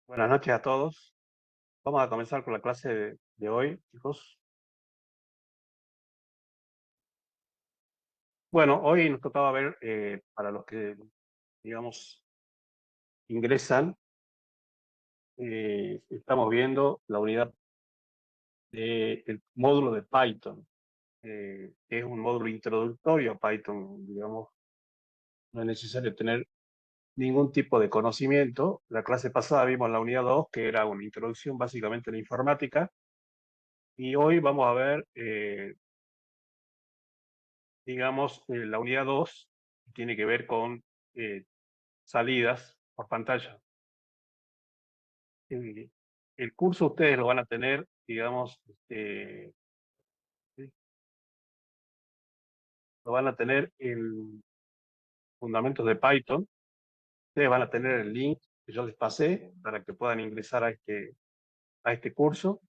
Buenas noches a todos. Vamos a comenzar con la clase de hoy, chicos. Bueno, hoy nos tocaba ver, para los que, digamos, ingresan, estamos viendo la unidad del módulo de Python, que es un módulo introductorio a Python, digamos, no es necesario tener ningún tipo de conocimiento. La clase pasada vimos la unidad 2, que era una introducción básicamente a la informática, y hoy vamos a ver digamos, la unidad 2 tiene que ver con eh, salidas por pantalla. Eh, el curso ustedes lo van a tener, digamos, ¿sí? Lo van a tener en Fundamentos de Python. Ustedes van a tener el link que yo les pasé para que puedan ingresar a este curso.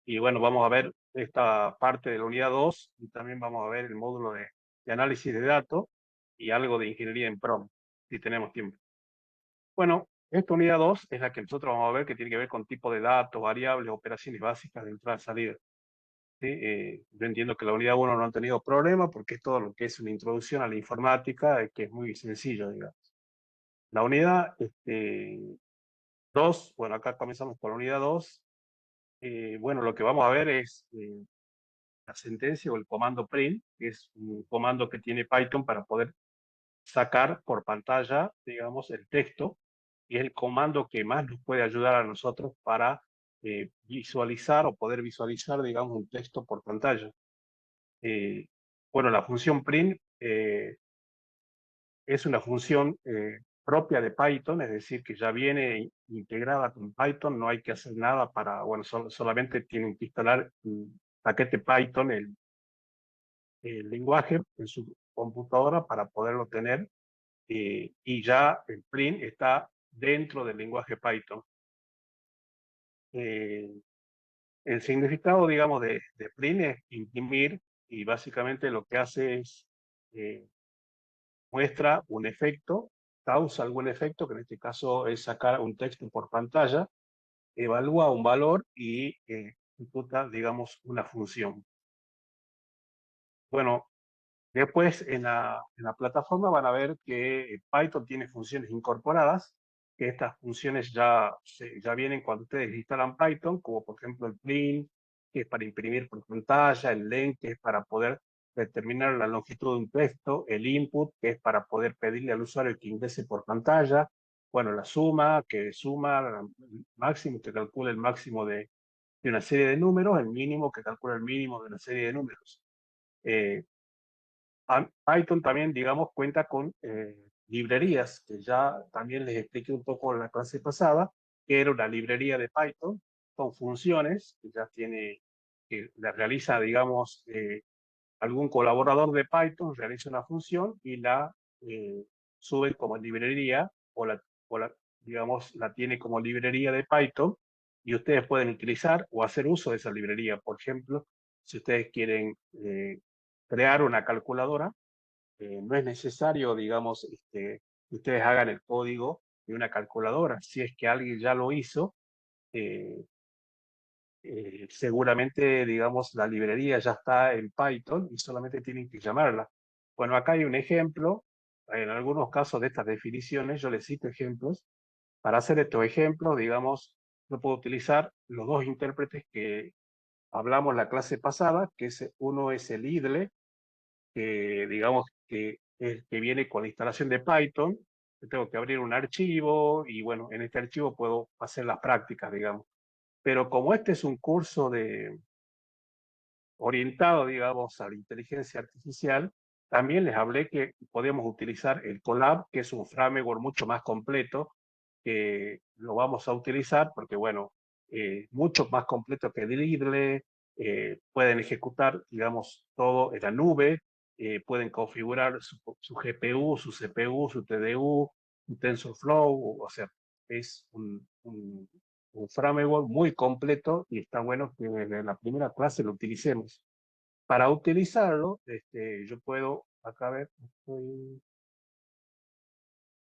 Y bueno, vamos a ver esta parte de la unidad 2 y también vamos a ver el módulo de análisis de datos y algo de ingeniería en PROM, si tenemos tiempo. Bueno, esta unidad 2 es la que nosotros vamos a ver que tiene que ver con tipo de datos, variables, operaciones básicas de entrada y salida. ¿Sí? Yo entiendo que la unidad 1 no ha tenido problema porque es todo lo que es una introducción a la informática, que es muy sencillo, digamos. La unidad 2, bueno, acá comenzamos con la unidad 2. Bueno, lo que vamos a ver es la sentencia o el comando print, que es un comando que tiene Python para poder sacar por pantalla, digamos, el texto, y es el comando que más nos puede ayudar a nosotros para visualizar o poder visualizar, digamos, un texto por pantalla. Bueno, la función print es una función propia de Python, es decir, que ya viene integrada con Python, no hay que hacer nada para, bueno, solamente tienen que instalar un paquete Python, el lenguaje, en su computadora para poderlo tener, y ya el print está dentro del lenguaje Python. Eh, el significado, digamos, de print es imprimir, y básicamente lo que hace es eh, muestra un efecto, causa algún efecto, que en este caso es sacar un texto por pantalla, evalúa un valor y ejecuta, digamos, una función. Bueno, después en la plataforma van a ver que Python tiene funciones incorporadas, que estas funciones ya vienen cuando ustedes instalan Python, como por ejemplo el print, que es para imprimir por pantalla, el len, que es para poder determinar la longitud de un texto, el input, que es para poder pedirle al usuario que ingrese por pantalla, bueno, la suma, que suma el máximo, que calcula el máximo de una serie de números, el mínimo, que calcula el mínimo de una serie de números. Eh, Python también, digamos, cuenta con librerías, que ya también les expliqué un poco en la clase pasada, que era una librería de Python con funciones que ya tiene, que la realiza, digamos, algún colaborador de Python, realiza una función y la eh, sube como librería o la, digamos, la tiene como librería de Python y ustedes pueden utilizar o hacer uso de esa librería. Por ejemplo, si ustedes quieren crear una calculadora, no es necesario, digamos, que ustedes hagan el código de una calculadora. Si es que alguien ya lo hizo, eh, seguramente, digamos, la librería ya está en Python y solamente tienen que llamarla. Bueno, acá hay un ejemplo. En algunos casos de estas definiciones, yo les cito ejemplos. Para hacer estos ejemplos, digamos, yo puedo utilizar los dos intérpretes que hablamos la clase pasada, uno es el IDLE, que digamos que es que viene con la instalación de Python. Yo tengo que abrir un archivo y bueno, en este archivo puedo hacer las prácticas, digamos. Pero como este es un curso orientado, digamos, a la inteligencia artificial, también les hablé que podemos utilizar el Colab, que es un framework mucho más completo, que lo vamos a utilizar porque, bueno, mucho más completo que Dribble, pueden ejecutar, digamos, todo en la nube, pueden configurar su GPU, su CPU, su TDU, un TensorFlow, o sea, es un framework muy completo y está bueno que en la primera clase lo utilicemos. Para utilizarlo, yo puedo, acá a ver,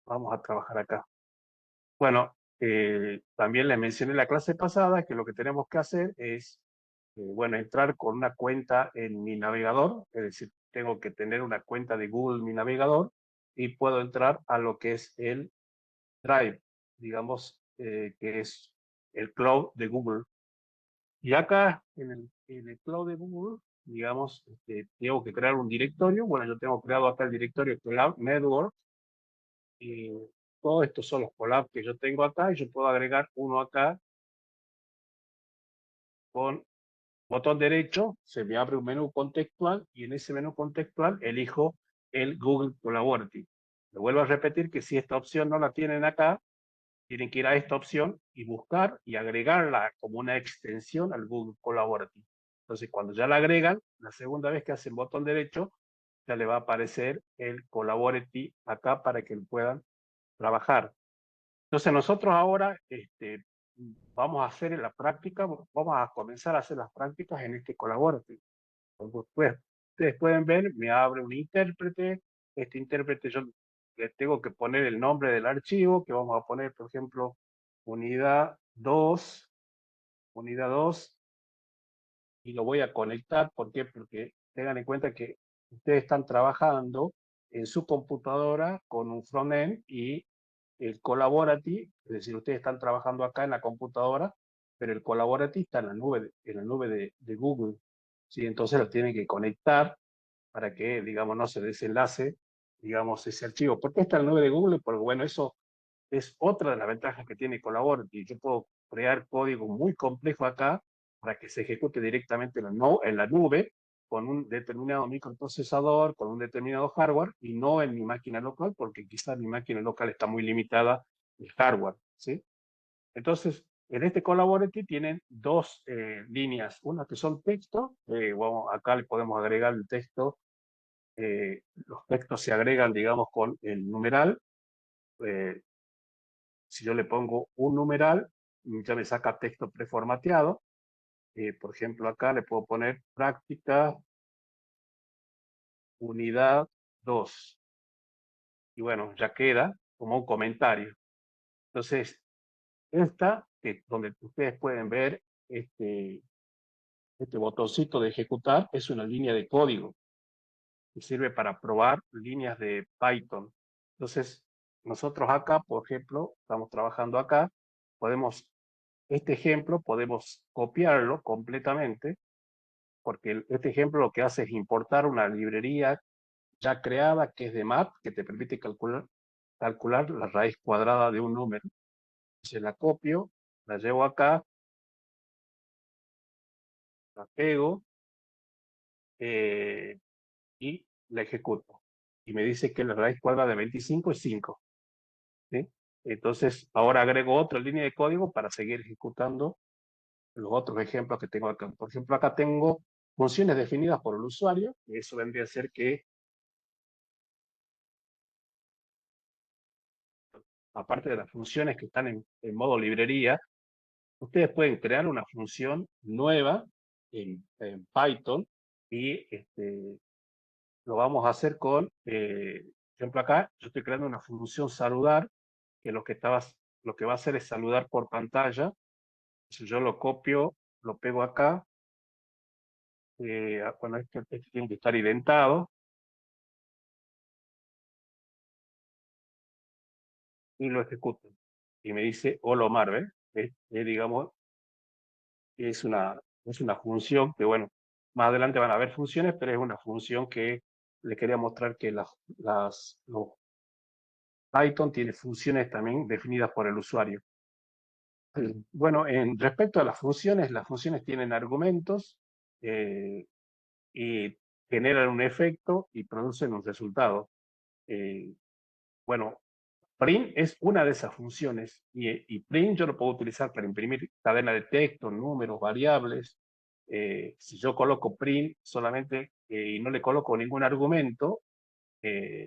vamos a trabajar acá. Bueno, también les mencioné en la clase pasada que lo que tenemos que hacer es, bueno, entrar con una cuenta en mi navegador, es decir, tengo que tener una cuenta de Google en mi navegador y puedo entrar a lo que es el Drive, digamos, que es el cloud de Google. Y acá en el cloud de Google, digamos, tengo que crear un directorio. Bueno, yo tengo creado acá el directorio Cloud Network y todos estos son los collabs que yo tengo acá y yo puedo agregar uno acá con botón derecho, se me abre un menú contextual y en ese menú contextual elijo el Google Collaborative. Le vuelvo a repetir que si esta opción no la tienen acá, tienen que ir a esta opción y buscar y agregarla como una extensión al Google Collaborative. Entonces, cuando ya la agregan, la segunda vez que hacen botón derecho, ya le va a aparecer el Collaborative acá para que puedan trabajar. Entonces, nosotros ahora vamos a hacer la práctica, vamos a comenzar a hacer las prácticas en este Collaborative. Pues, ustedes pueden ver, me abre un intérprete. Este intérprete yo le tengo que poner el nombre del archivo, que vamos a poner, por ejemplo, unidad 2, unidad 2, y lo voy a conectar. ¿Por qué? Porque tengan en cuenta que ustedes están trabajando en su computadora con un frontend y el collaborative, es decir, ustedes están trabajando acá en la computadora, pero el collaborative está en la nube, de Google. ¿Sí? Entonces lo tienen que conectar para que, digamos, no se desenlace, digamos, ese archivo. ¿Por qué está en la nube de Google? Porque, bueno, eso es otra de las ventajas que tiene Collaborative. Yo puedo crear código muy complejo acá para que se ejecute directamente en la nube con un determinado microprocesador, con un determinado hardware y no en mi máquina local, porque quizás mi máquina local está muy limitada el hardware, ¿sí? Entonces, en este Collaborative tienen dos líneas, una que son texto, acá le podemos agregar el texto, los textos se agregan, digamos, con el numeral. eh, si yo le pongo un numeral, ya me saca texto preformateado. Por ejemplo, acá le puedo poner práctica unidad 2. Y bueno, ya queda como un comentario. Entonces, donde ustedes pueden ver este botoncito de ejecutar, es una línea de código que sirve para probar líneas de Python. Entonces, nosotros acá, por ejemplo, estamos trabajando acá, este ejemplo podemos copiarlo completamente, porque este ejemplo lo que hace es importar una librería ya creada que es de MAT, que te permite calcular la raíz cuadrada de un número. Se la copio, la llevo acá, la pego y la ejecuto. Y me dice que la raíz cuadrada de 25 es 5. ¿Sí? Entonces, ahora agrego otra línea de código para seguir ejecutando los otros ejemplos que tengo acá. Por ejemplo, acá tengo funciones definidas por el usuario, y eso vendría a ser que, aparte de las funciones que están en modo librería, ustedes pueden crear una función nueva en Python y lo vamos a hacer con, por ejemplo, acá yo estoy creando una función saludar, que lo que va a hacer es saludar por pantalla. Si yo lo copio, lo pego acá, bueno, este tiene que estar identado, y lo ejecuto. Y me dice hola Omar, ¿ves? Digamos, es una función que, bueno, más adelante van a haber funciones, pero es una función que le quería mostrar que los Python tiene funciones también definidas por el usuario. Bueno, respecto a las funciones tienen argumentos y generan un efecto y producen un resultado. Bueno, print es una de esas funciones y print yo lo puedo utilizar para imprimir cadena de texto, números, variables. Si yo coloco print solamente y no le coloco ningún argumento,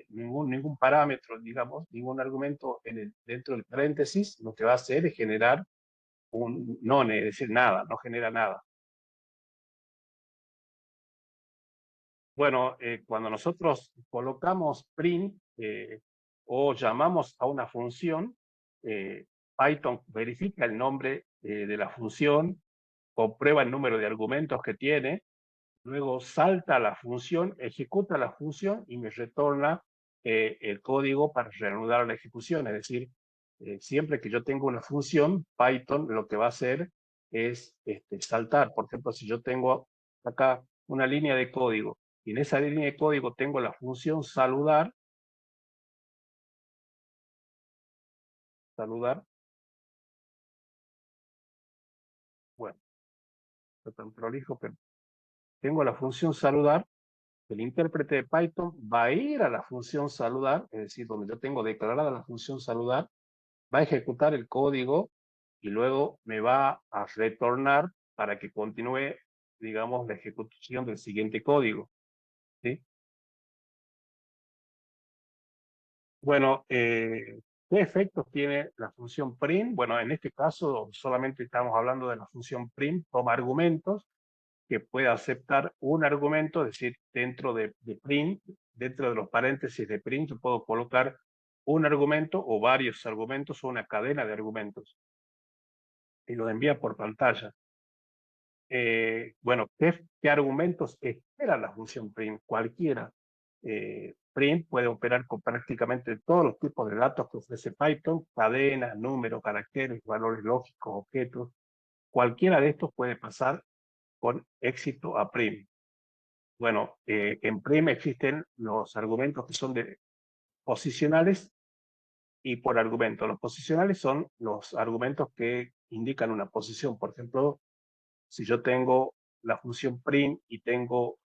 ningún parámetro, digamos, ningún argumento dentro del paréntesis, lo que va a hacer es generar un none, es decir, nada, no genera nada. Bueno, cuando nosotros colocamos print o llamamos a una función, Python verifica el nombre de la función, comprueba el número de argumentos que tiene, luego salta a la función, ejecuta la función y me retorna el código para reanudar la ejecución. Es decir, siempre que yo tengo una función, Python lo que va a hacer es saltar. Por ejemplo, si yo tengo acá una línea de código y en esa línea de código tengo la función saludar, bueno, no tan prolijo, pero tengo la función saludar. El intérprete de Python va a ir a la función saludar, es decir, donde yo tengo declarada la función saludar, va a ejecutar el código y luego me va a retornar para que continúe, digamos, la ejecución del siguiente código. ¿Sí? Bueno, ¿qué efectos tiene la función print? Bueno, en este caso solamente estamos hablando de la función print, toma argumentos, que pueda aceptar un argumento, es decir, dentro de print, dentro de los paréntesis de print, yo puedo colocar un argumento o varios argumentos o una cadena de argumentos y lo envía por pantalla. Bueno, ¿qué argumentos espera la función print? Cualquiera. Print puede operar con prácticamente todos los tipos de datos que ofrece Python, cadenas, números, caracteres, valores lógicos, objetos. Cualquiera de estos puede pasar con éxito a print. Bueno, en print existen los argumentos que son posicionales y por argumento. Los posicionales son los argumentos que indican una posición. Por ejemplo, si yo tengo la función print y tengo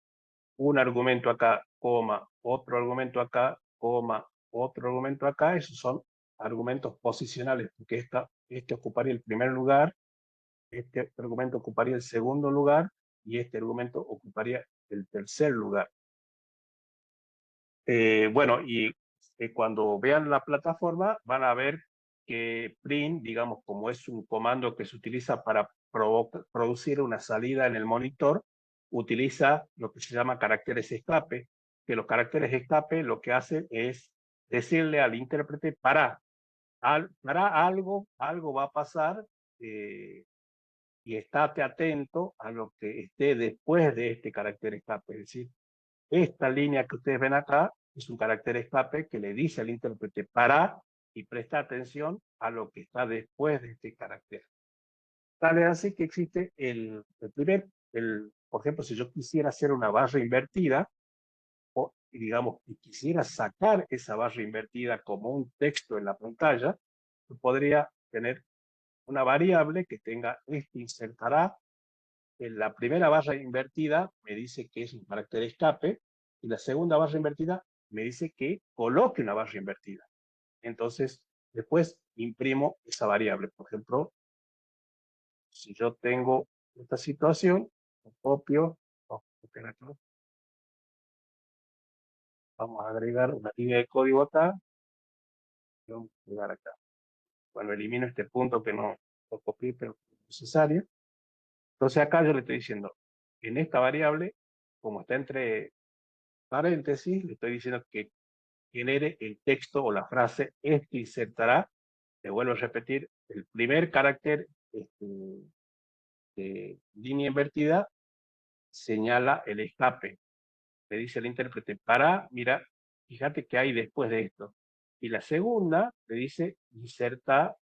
un argumento acá, coma, otro argumento acá, coma, otro argumento acá, esos son argumentos posicionales, porque este ocuparía el primer lugar, este argumento ocuparía el segundo lugar y este argumento ocuparía el tercer lugar. Bueno, y cuando vean la plataforma van a ver que print, digamos, como es un comando que se utiliza para producir una salida en el monitor, utiliza lo que se llama caracteres escape, que los caracteres escape lo que hacen es decirle al intérprete, para algo va a pasar y estate atento a lo que esté después de este carácter escape. Es decir, esta línea que ustedes ven acá es un carácter escape que le dice al intérprete para y presta atención a lo que está después de este carácter. Tal es así que existe por ejemplo, si yo quisiera hacer una barra invertida, o digamos, y quisiera sacar esa barra invertida como un texto en la pantalla, yo podría tener una variable que tenga insertará. En la primera barra invertida me dice que es un carácter escape y la segunda barra invertida me dice que coloque una barra invertida. Entonces, después imprimo esa variable. Por ejemplo, si yo tengo esta situación, lo copio, vamos a agregar una línea de código acá, y vamos a pegar acá. Bueno, elimino este punto que no lo copié, pero es necesario. Entonces acá yo le estoy diciendo, en esta variable, como está entre paréntesis, le estoy diciendo que genere el texto o la frase, esto insertará, te vuelvo a repetir, el primer carácter de línea invertida señala el escape. Le dice al intérprete, mira, fíjate qué hay después de esto. Y la segunda le dice, inserta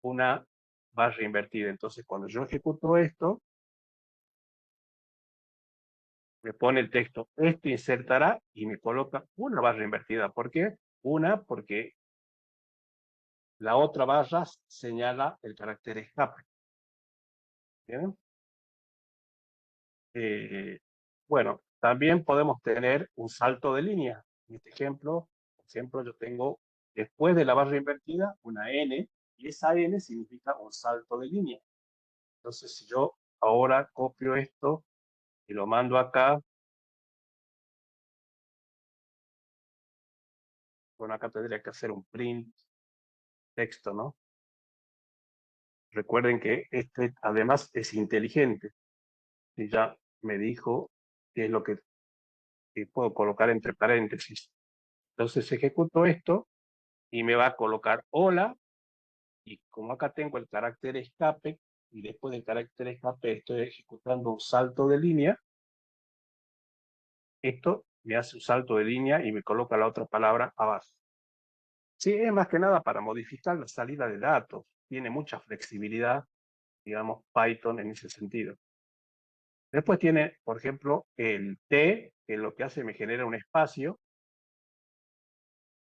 una barra invertida. Entonces, cuando yo ejecuto esto, me pone el texto, esto insertará, y me coloca una barra invertida. ¿Por qué? Porque la otra barra señala el carácter escape. ¿Bien? Bueno, también podemos tener un salto de línea. En este ejemplo, por ejemplo, yo tengo después de la barra invertida una N, y esa N significa un salto de línea. Entonces, si yo ahora copio esto y lo mando acá, bueno, acá tendría que hacer un print texto, ¿no? Recuerden que este además es inteligente. Y ya me dijo qué es lo que puedo colocar entre paréntesis. Entonces ejecuto esto y me va a colocar hola Y como acá tengo el carácter escape, y después del carácter escape estoy ejecutando un salto de línea, esto me hace un salto de línea y me coloca la otra palabra abajo. Sí, es más que nada para modificar la salida de datos. Tiene mucha flexibilidad, digamos, Python en ese sentido. Después tiene, por ejemplo, el T, que lo que hace me genera un espacio.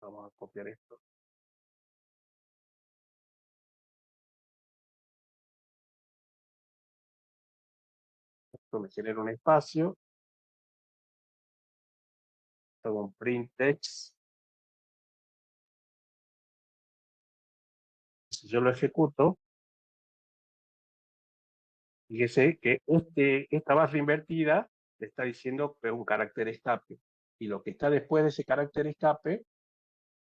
Vamos a copiar esto. Esto me genera un espacio. Hago un print text. Si yo lo ejecuto, fíjese que esta barra invertida le está diciendo que es un carácter escape. Y lo que está después de ese carácter escape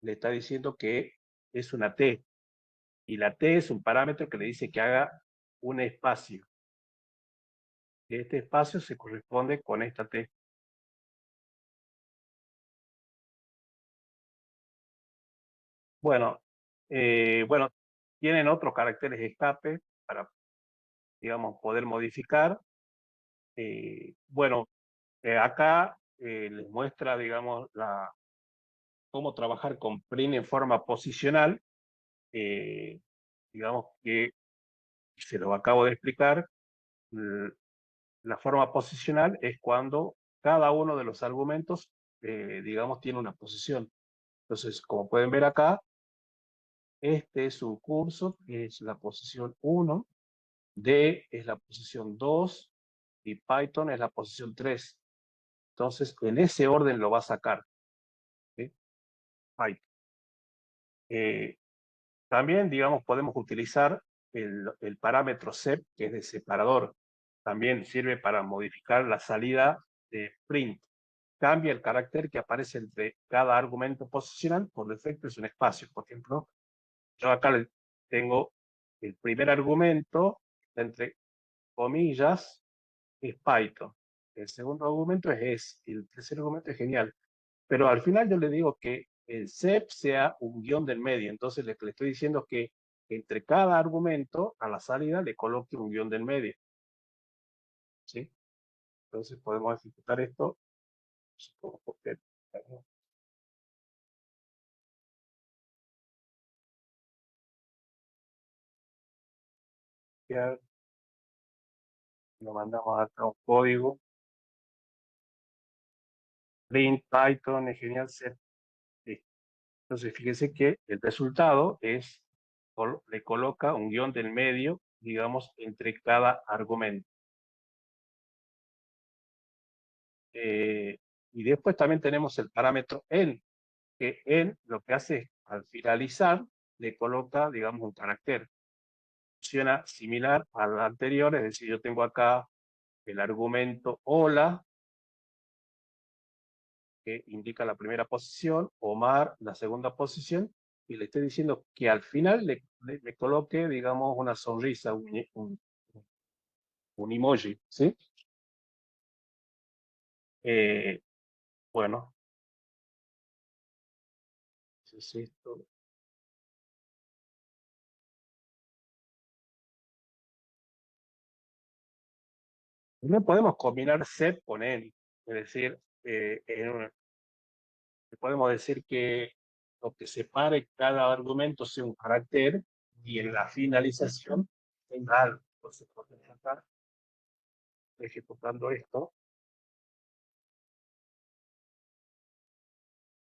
le está diciendo que es una T. Y la T es un parámetro que le dice que haga un espacio. Este espacio se corresponde con esta T. Bueno, bueno, tienen otros caracteres escape para, digamos, poder modificar. Bueno, acá les muestra, digamos, cómo trabajar con print en forma posicional. Digamos que se lo acabo de explicar. La forma posicional es cuando cada uno de los argumentos, digamos, tiene una posición. Entonces, como pueden ver acá, este es un curso, que es la posición 1, D es la posición 2 y Python es la posición 3. Entonces, en ese orden lo va a sacar, ¿sí? Python. Eh, También, digamos, podemos utilizar el parámetro sep, que es de separador. También sirve para modificar la salida de print. Cambia el carácter que aparece entre cada argumento posicional, por defecto es un espacio. Por ejemplo, yo acá tengo el primer argumento, entre comillas, es Python. El segundo argumento es S. Y el tercer argumento es genial. Pero al final yo le digo que el sep sea un guión del medio. Entonces le estoy diciendo que entre cada argumento a la salida le coloque un guión del medio. ¿Sí? Entonces podemos ejecutar esto. Lo mandamos acá un código. Print Python es genial. Set. Entonces fíjese que el resultado es, le coloca un guión del medio, digamos, entre cada argumento. Y después también tenemos el parámetro en, que en lo que hace es, al finalizar, le coloca, digamos, un carácter. Funciona similar al anterior, es decir, yo tengo acá el argumento hola, que indica la primera posición, Omar la segunda posición, y le estoy diciendo que al final le coloque, digamos, una sonrisa, un emoji, ¿sí? Eh, bueno, es esto. No podemos combinar set con en, es decir, podemos decir que lo que separe cada argumento sea un carácter y en la finalización tenga algo. Entonces, por ejemplo, acá, ejecutando esto,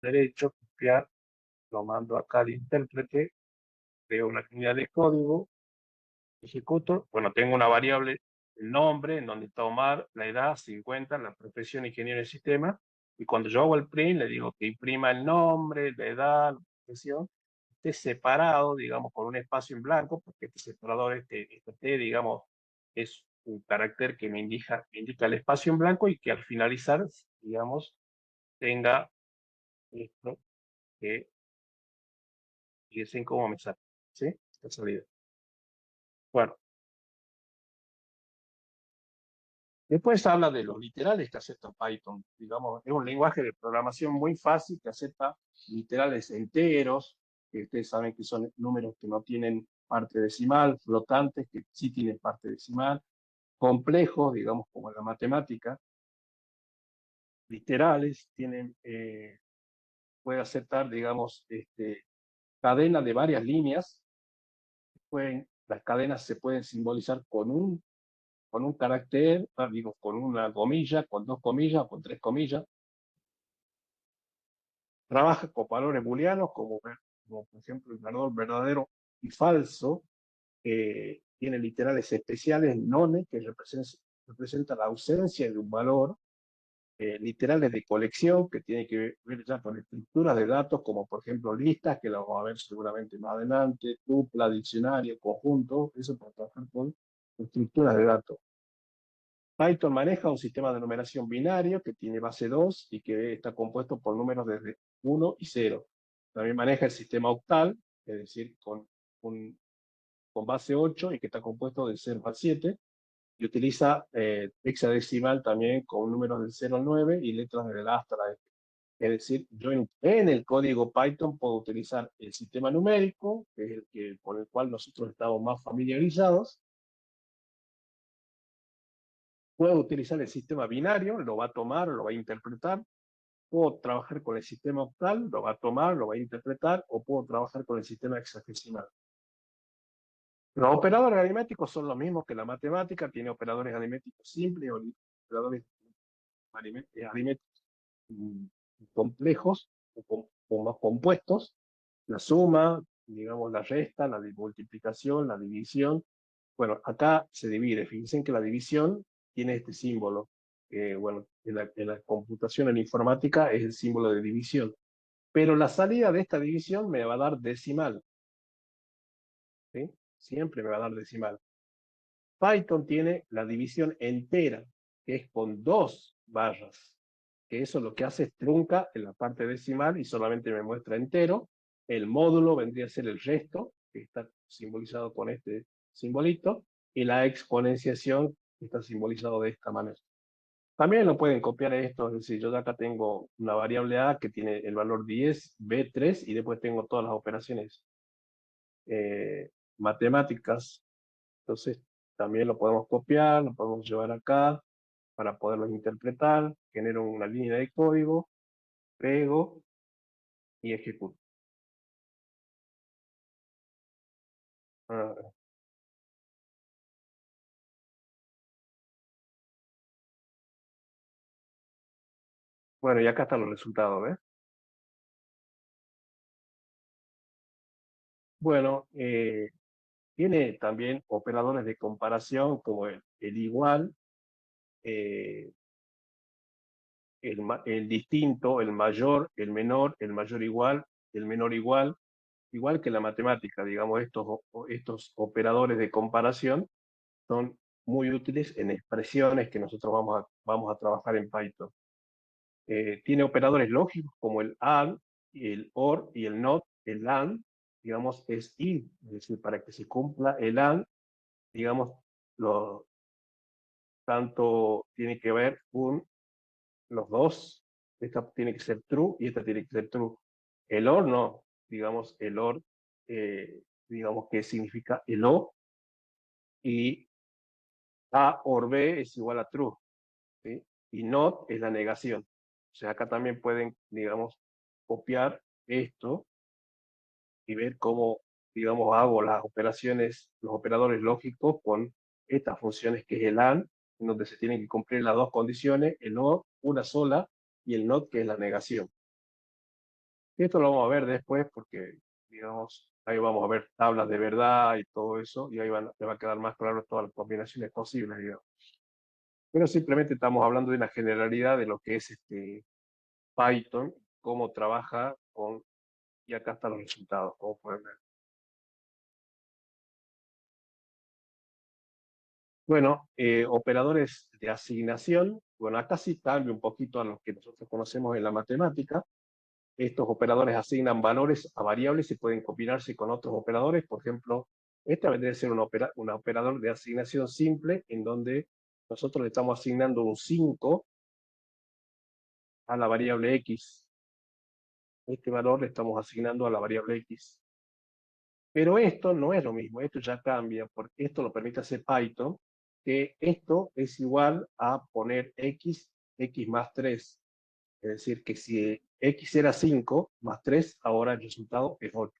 derecho, copiar, lo mando acá al intérprete, creo una línea de código, ejecuto, bueno, tengo una variable, el nombre, en donde está Omar, la edad, 50, la profesión ingeniero de sistema, y cuando yo hago el print, le digo que imprima el nombre, la edad, la profesión, esté separado, digamos, con un espacio en blanco, porque este separador, este T, digamos, es un carácter que me indica el espacio en blanco y que al finalizar, digamos, tenga esto que fíjense cómo me sale, ¿sí? La salida. Bueno, después habla de los literales que acepta Python. Digamos, es un lenguaje de programación muy fácil que acepta literales enteros. que ustedes saben que son números que no tienen parte decimal, flotantes, que sí tienen parte decimal, complejos, digamos, como en la matemática, literales, puede aceptar, digamos, cadenas de varias líneas. Las cadenas se pueden simbolizar con un carácter, digo, con una comilla, con dos comillas, con tres comillas. Trabaja con valores booleanos, como por ejemplo el valor verdadero y falso. Tiene literales especiales, none, que representa la ausencia de un valor. Literales de colección, que tiene que ver ya con estructuras de datos, como por ejemplo listas, que lo vamos a ver seguramente más adelante, tupla, diccionario, conjunto, eso para trabajar con estructuras de datos. Python maneja un sistema de numeración binario que tiene base 2 y que está compuesto por números desde 1 y 0. También maneja el sistema octal, es decir, con base 8 y que está compuesto de 0 al 7. Y utiliza hexadecimal también con números del 0 al 9 y letras del A hasta la F. Es decir, yo en el código Python puedo utilizar el sistema numérico, que es con el cual nosotros estamos más familiarizados. Puedo utilizar el sistema binario, lo va a tomar, lo va a interpretar. Puedo trabajar con el sistema octal, lo va a tomar, lo va a interpretar, o puedo trabajar con el sistema hexadecimal. Los operadores aritméticos son los mismos que la matemática, tiene operadores aritméticos simples o operadores aritméticos complejos o más compuestos. La suma, digamos, la resta, la multiplicación, la división. Bueno, acá se divide. Fíjense que la división tiene este símbolo. Bueno, en la computación, en la informática, es el símbolo de división. Pero la salida de esta división me va a dar decimal. ¿Sí? Siempre me va a dar decimal. Python tiene la división entera, que es con 2 barras. Que eso lo que hace es trunca en la parte decimal y solamente me muestra entero. El módulo vendría a ser el resto, que está simbolizado con este simbolito, y la exponenciación que está simbolizado de esta manera. También lo pueden copiar esto, es decir, yo acá tengo una variable A que tiene el valor 10, B3, y después tengo todas las operaciones matemáticas. Entonces, también lo podemos copiar, lo podemos llevar acá para poderlos interpretar. Genero una línea de código, pego y ejecuto. Ah, bueno, y acá están los resultados, ¿ves? Bueno, tiene también operadores de comparación como el igual, eh, el distinto, el mayor, el mayor igual, el menor igual, igual que la matemática, digamos, estos operadores de comparación son muy útiles en expresiones que nosotros vamos a trabajar en Python. Tiene operadores lógicos como el AND, el OR y el NOT. El AND, digamos, es y, es decir, para que se cumpla el AND, digamos, tanto tiene que ver con los dos. Esta tiene que ser true y esta tiene que ser true. El OR no, digamos, el OR, digamos que significa el O, y A OR B es igual a true, ¿sí? Y not es la negación. O sea, acá también pueden, digamos, copiar esto y ver cómo, digamos, hago las operaciones, los operadores lógicos con estas funciones que es el AND, en donde se tienen que cumplir las dos condiciones, el OR, una sola, y el NOT, que es la negación. Esto lo vamos a ver después porque, digamos, ahí vamos a ver tablas de verdad y todo eso, y ahí te va a quedar más claro todas las combinaciones posibles, digamos. Pero simplemente estamos hablando de una generalidad de lo que es Python, cómo trabaja con, y acá están los resultados, como pueden ver. Bueno, operadores de asignación. Bueno, acá sí cambia un poquito a los que nosotros conocemos en la matemática. Estos operadores asignan valores a variables y pueden combinarse con otros operadores. Por ejemplo, este vendría a ser un operador de asignación simple en donde nosotros le estamos asignando un 5 a la variable x. Este valor le estamos asignando a la variable x. Pero esto no es lo mismo, esto ya cambia, porque esto lo permite hacer Python, que esto es igual a poner x más 3. Es decir, que si x era 5 más 3, ahora el resultado es 8.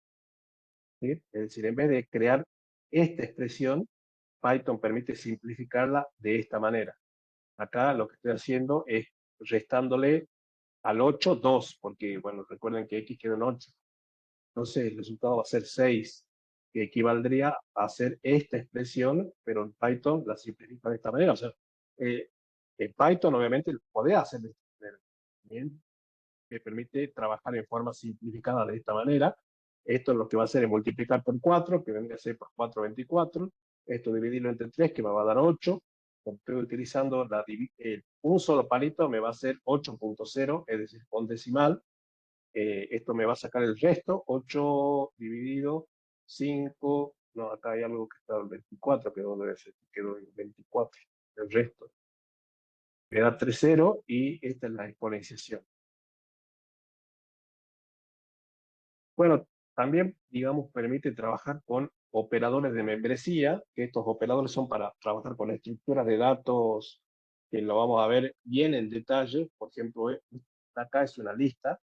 ¿Sí? Es decir, en vez de crear esta expresión, Python permite simplificarla de esta manera. Acá lo que estoy haciendo es restándole al 8 2, porque, bueno, recuerden que x queda en 8. Entonces el resultado va a ser 6, que equivaldría a hacer esta expresión, pero en Python la simplifica de esta manera. O sea, en Python obviamente lo podés hacer de esta manera. Bien, que permite trabajar en forma simplificada de esta manera. Esto lo que va a hacer es multiplicar por 4, que vendría a ser por 4, 24. Esto dividirlo entre 3, que me va a dar 8. Estoy utilizando un solo palito, me va a ser 8.0, es decir, con decimal. Esto me va a sacar el resto, 8 dividido 5, no, acá hay algo que está en 24, que no debe ser, quedó en 24, el resto. Me da 3, 0 y esta es la exponenciación. Bueno, también, digamos, permite trabajar con operadores de membresía, que estos operadores son para trabajar con estructuras de datos que lo vamos a ver bien en detalle. Por ejemplo, acá es una lista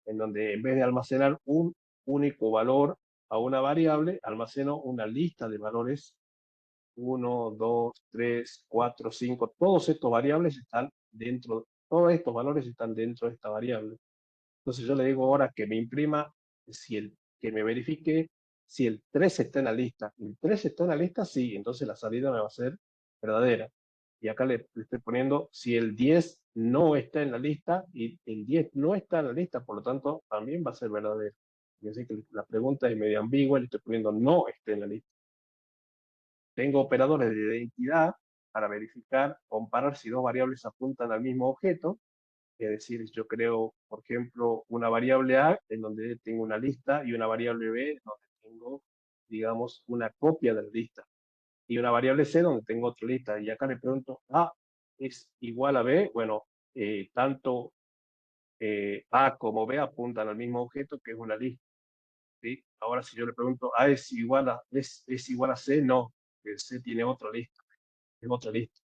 en donde en vez de almacenar un único valor a una variable, almaceno una lista de valores 1, 2, 3, 4, 5. Todos estos variables están dentro, todos estos valores están dentro de esta variable. Entonces yo le digo ahora que me imprima, que me verifique si el 3 está en la lista. El 3 está en la lista, sí, entonces la salida me va a ser verdadera. Y acá le estoy poniendo si el 10 no está en la lista, y el 10 no está en la lista, por lo tanto también va a ser verdadero. Y así que la pregunta es medio ambigua, le estoy poniendo no está en la lista. Tengo operadores de identidad para verificar, comparar si dos variables apuntan al mismo objeto. Es decir, yo creo, por ejemplo, una variable A en donde tengo una lista y una variable B donde tengo, digamos, una copia de la lista. Y una variable C donde tengo otra lista. Y acá le pregunto, A es igual a B. Bueno, tanto A como B apuntan al mismo objeto que es una lista. ¿Sí? Ahora, si yo le pregunto, A es igual a C, no, C tiene otra lista, es otra lista.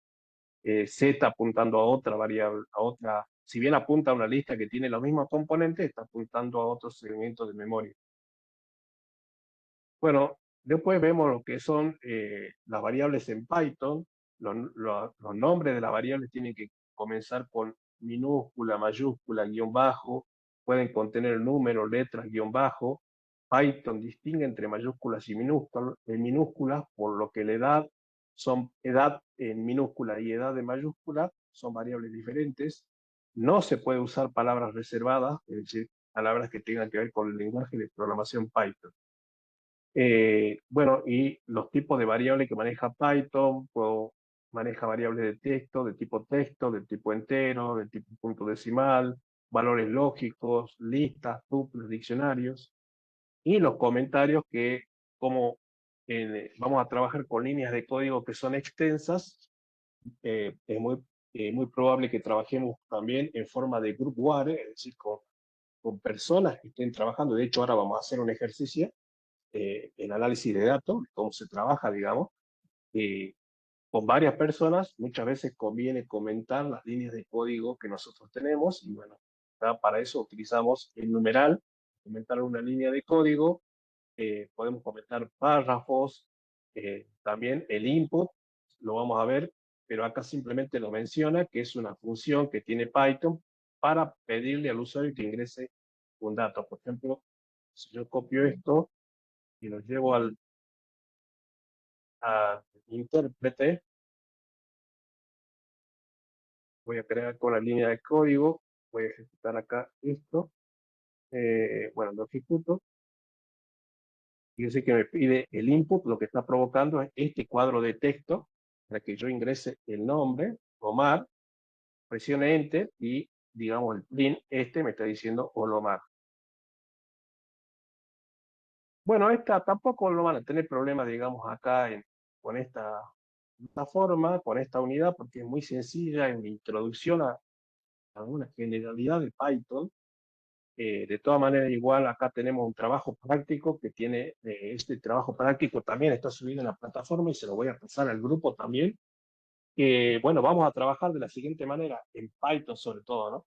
Z apuntando a otra variable, a otra, si bien apunta a una lista que tiene los mismos componentes, está apuntando a otros elementos de memoria. Bueno, después vemos lo que son las variables en Python. Los nombres de las variables tienen que comenzar con minúscula, mayúscula, guión bajo, pueden contener números, letras, guión bajo. Python distingue entre mayúsculas y minúsculas, por lo que la edad en minúscula y edad en mayúscula son variables diferentes. No se puede usar palabras reservadas, es decir, palabras que tengan que ver con el lenguaje de programación Python. Bueno, y los tipos de variables que maneja Python, maneja variables de tipo entero, de tipo punto decimal, valores lógicos, listas, tuples, diccionarios, y los comentarios que, como vamos a trabajar con líneas de código que son extensas, es muy probable que trabajemos también en forma de group ware, es decir, con personas que estén trabajando. De hecho, ahora vamos a hacer un ejercicio el análisis de datos, cómo se trabaja, digamos, con varias personas. Muchas veces conviene comentar las líneas de código que nosotros tenemos y bueno, para eso utilizamos el numeral, comentar una línea de código, podemos comentar párrafos, también el input, lo vamos a ver, pero acá simplemente lo menciona que es una función que tiene Python para pedirle al usuario que ingrese un dato. Por ejemplo, si yo copio esto y lo llevo a intérprete, voy a crear con la línea de código, voy a ejecutar acá esto, bueno, lo ejecuto, fíjense que me pide el input, lo que está provocando es este cuadro de texto, para que yo ingrese el nombre, Omar, presione Enter y, digamos, el print me está diciendo Olomar. Bueno, esta tampoco lo van a tener problemas, digamos, acá con esta forma, con esta unidad, porque es muy sencilla, en la introducción a alguna generalidad de Python. De todas maneras, igual acá tenemos un trabajo práctico que tiene, este trabajo práctico también está subido en la plataforma y se lo voy a pasar al grupo también. Bueno, vamos a trabajar de la siguiente manera, en Python sobre todo, ¿no?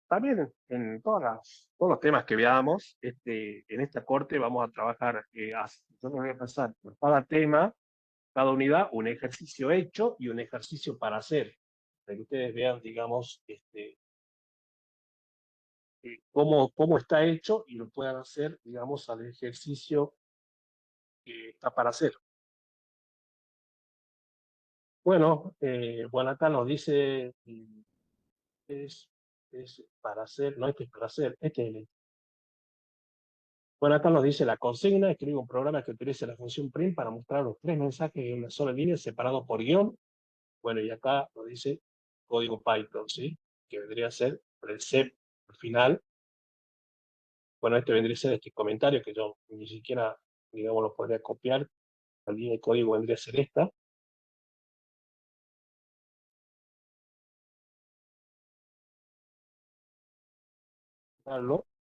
También en todos los temas que veamos, en esta corte vamos a trabajar, yo les voy a pasar por cada tema, cada unidad, un ejercicio hecho y un ejercicio para hacer, para que ustedes vean, digamos, cómo está hecho y lo puedan hacer, digamos, al ejercicio que está para hacer. Bueno, acá nos dice, es, es para hacer, no, este es para hacer, bueno, acá nos dice la consigna, escribe un programa que utilice la función print para mostrar los tres mensajes en una sola línea separados por guión. Bueno, y acá nos dice código Python, ¿sí? Que vendría a ser el CEP al final. Bueno, este vendría a ser este comentario que yo ni siquiera, digamos, lo podría copiar. La línea de código vendría a ser esta.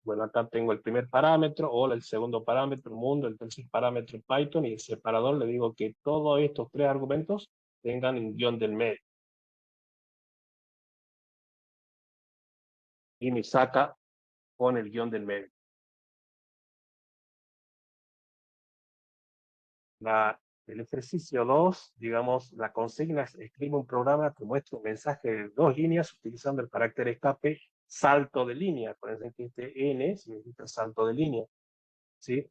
Bueno, acá tengo el primer parámetro, hola, el segundo parámetro, mundo, el tercer parámetro, Python, y el separador le digo que todos estos tres argumentos tengan un guión del medio. Y me saca con el guión del medio. El ejercicio 2, digamos, la consigna es escribe un programa que muestre un mensaje de 2 líneas utilizando el carácter escape salto de línea. Acuérdense que este N significa salto de línea. ¿Sí?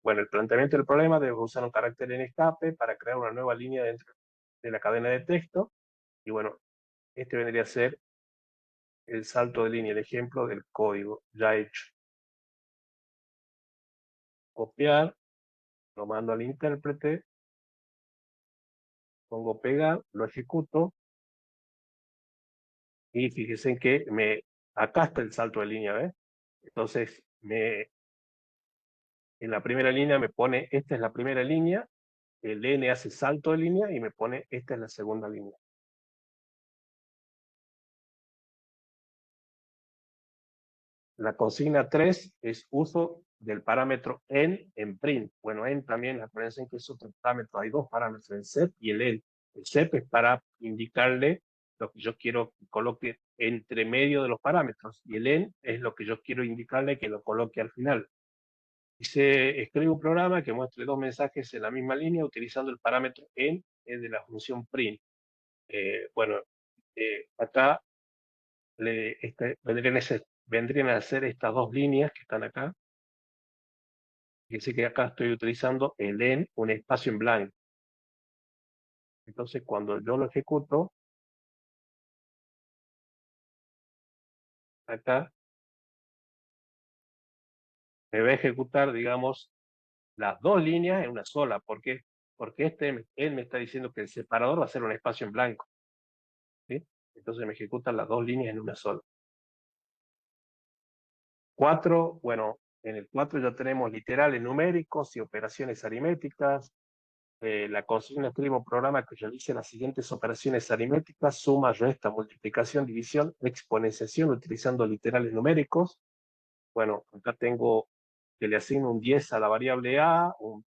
Bueno, el planteamiento del problema debe usar un carácter en escape para crear una nueva línea dentro de la cadena de texto. Y bueno, este vendría a ser el salto de línea, el ejemplo del código ya hecho. Copiar, lo mando al intérprete, pongo pegar, lo ejecuto, y fíjense que acá está el salto de línea, ¿ves? Entonces, en la primera línea me pone, esta es la primera línea, el N hace salto de línea y me pone, esta es la segunda línea. La consigna 3 es uso del parámetro en print. Bueno, en también, acuérdense que es otro parámetro, hay dos parámetros, el sep y el en. El sep es para indicarle lo que yo quiero que coloque entre medio de los parámetros, y el en es lo que yo quiero indicarle que lo coloque al final. Dice, escribe un programa que muestre dos mensajes en la misma línea utilizando el parámetro en de la función print. Bueno, acá vendrían a ser estas dos líneas que están acá. Fíjense que acá estoy utilizando el en, un espacio en blanco. Entonces, cuando yo lo ejecuto, acá me va a ejecutar, digamos, las dos líneas en una sola. ¿Por qué? Porque él me está diciendo que el separador va a ser un espacio en blanco. ¿Sí? Entonces me ejecutan las dos líneas en una sola. 4, bueno, en el 4 ya tenemos literales numéricos y operaciones aritméticas. La consigna escribe un programa que realice las siguientes operaciones aritméticas: suma, resta, multiplicación, división, exponenciación, utilizando literales numéricos. Bueno, acá tengo que le asigno un 10 a la variable A, un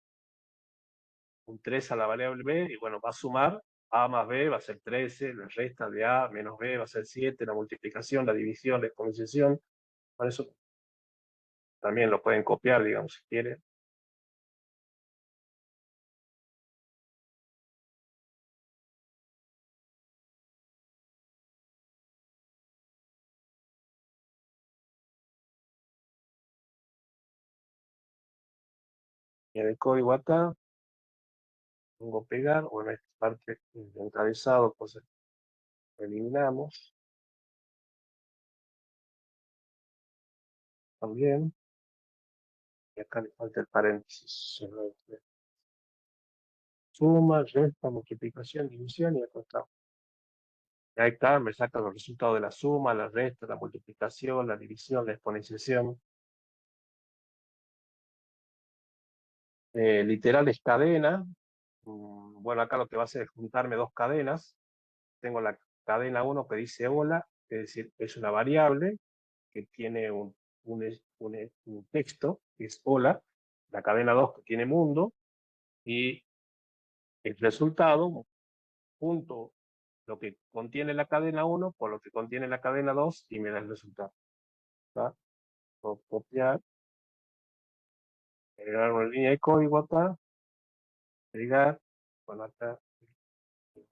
3 a la variable B, y bueno, va a sumar A más B, va a ser 13, la resta de A menos B va a ser 7, la multiplicación, la división, la exponenciación. Por eso también lo pueden copiar, digamos, si quieren. Y en el código acá, pongo pegar, bueno, esta parte de encabezado, pues eliminamos también. Y acá le falta el paréntesis. Suma, resta, multiplicación, división, y acá está. Y ahí está, me saca los resultados de la suma, la resta, la multiplicación, la división, la exponenciación. Literal es cadena. Bueno, acá lo que va a hacer es juntarme dos cadenas. Tengo la cadena 1 que dice hola, es decir, es una variable que tiene un un texto, que es hola, la cadena 2 que tiene mundo, y el resultado, junto lo que contiene la cadena 1 por lo que contiene la cadena 2 y me da el resultado. ¿Está? Puedo copiar, agregar una línea de código acá, pegar, bueno acá,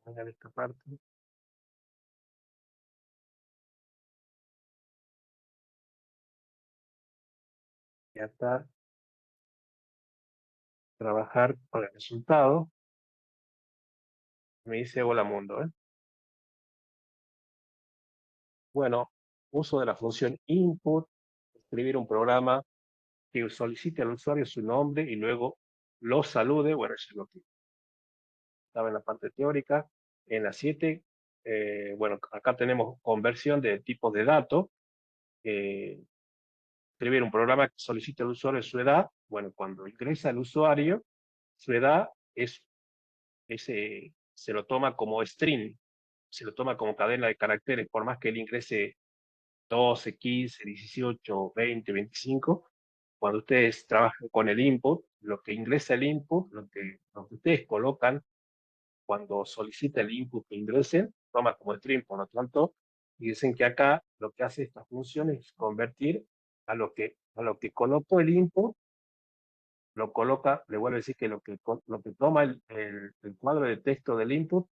añadir esta parte, y acá trabajar con el resultado, me dice hola mundo. Bueno, uso de la función input, escribir un programa que solicite al usuario su nombre y luego lo salude. Bueno, eso es lo que estaba en la parte teórica. En la 7, bueno, acá tenemos conversión de tipos de datos. Escribir un programa que solicite al usuario su edad. Bueno, cuando ingresa el usuario, su edad se lo toma como string, se lo toma como cadena de caracteres, por más que él ingrese 12, 15, 18, 20, 25. Cuando ustedes trabajan con el input, lo que ingresa el input, lo que ustedes colocan cuando solicita el input que ingresen, toma como string, por lo tanto, y dicen que acá lo que hace esta función es convertir a lo que colocó el input, lo coloca, le vuelvo a decir que lo que toma el cuadro de texto del input,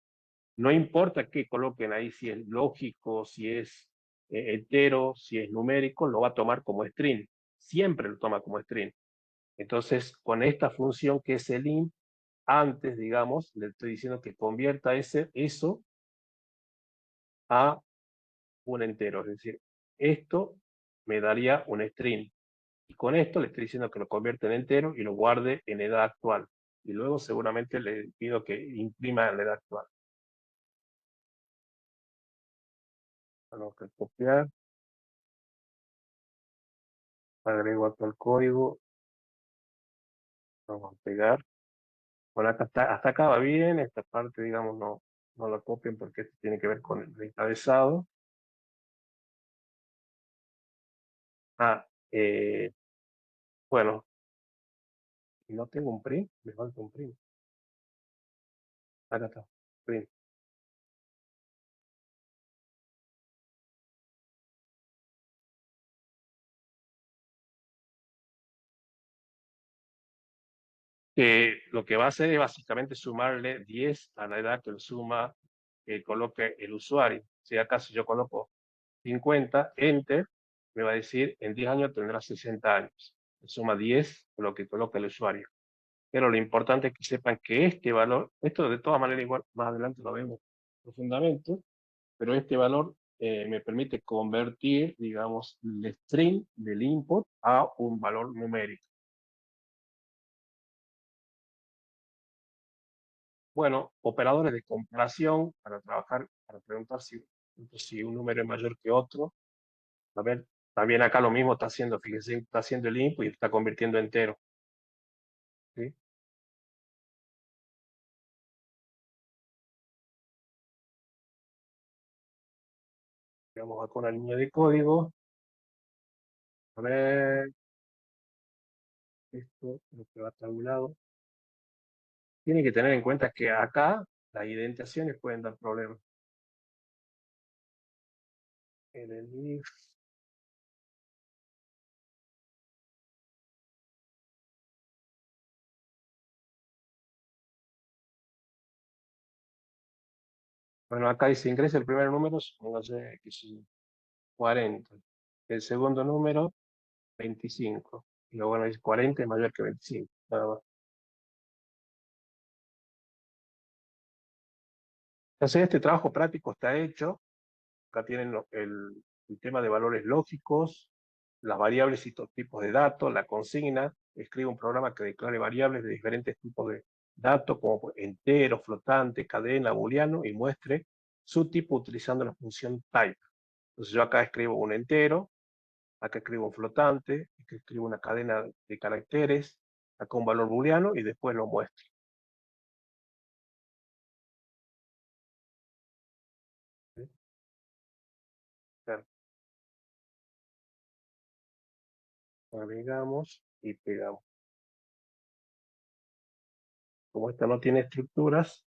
no importa qué coloquen ahí, si es lógico, si es entero, si es numérico, lo va a tomar como string. Siempre lo toma como string. Entonces, con esta función que es el int, antes, digamos, le estoy diciendo que convierta eso a un entero. Es decir, esto me daría un string. Y con esto le estoy diciendo que lo convierta en entero y lo guarde en edad actual. Y luego seguramente le pido que imprima la edad actual. Vamos a copiar, agrego acá el código, vamos a pegar. Bueno, hasta acá va bien, esta parte, digamos, no la copien porque esto tiene que ver con el encabezado. Ah, bueno, no tengo un print, me falta un print. Acá está, print. Que lo que va a hacer es básicamente sumarle 10 a la edad que lo suma, que coloque el usuario. Si acá si yo coloco 50, enter, me va a decir en 10 años tendrá 60 años. Le suma 10 a lo que coloca el usuario. Pero lo importante es que sepan que este valor, esto de todas maneras igual más adelante lo vemos profundamente, pero este valor me permite convertir, digamos, el string del input a un valor numérico. Bueno, operadores de comparación para trabajar, para preguntar si un número es mayor que otro. A ver, también acá lo mismo está haciendo, fíjense, está haciendo el input y está convirtiendo entero. ¿Sí? Vamos acá una línea de código. A ver, esto lo que va tabulado. Tiene que tener en cuenta que acá las indentaciones pueden dar problemas. En el if, bueno, acá dice ingresa el primer número, supóngase que es 40. El segundo número, 25. Y luego bueno, dice 40 es mayor que 25. Nada más. Entonces, este trabajo práctico está hecho. Acá tienen el tema de valores lógicos, las variables y tipos de datos, la consigna. Escribe un programa que declare variables de diferentes tipos de datos, como entero, flotante, cadena, booleano, y muestre su tipo utilizando la función type. Entonces yo acá escribo un entero, acá escribo un flotante, acá escribo una cadena de caracteres, acá un valor booleano y después lo muestro. ¿Sí? Agregamos y pegamos. Como esta no tiene estructuras,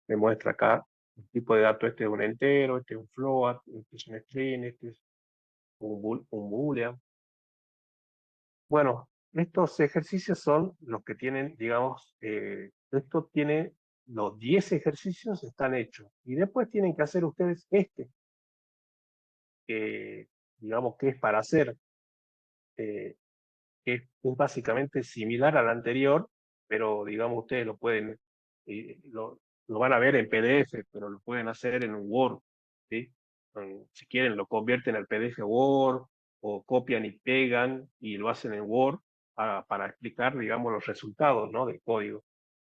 me muestra acá el tipo de dato. Este es un entero, este es un float, este es un string, este es un boolean. Bueno, estos ejercicios son los que tienen, digamos, esto tiene, los 10 ejercicios están hechos. Y después tienen que hacer ustedes este, que digamos que es para hacer, eh, que es básicamente similar al anterior, pero digamos ustedes lo pueden, lo van a ver en PDF, pero lo pueden hacer en un Word, ¿sí? Si quieren lo convierten al PDF Word o copian y pegan y lo hacen en Word para explicar, digamos, los resultados, ¿no? Del código.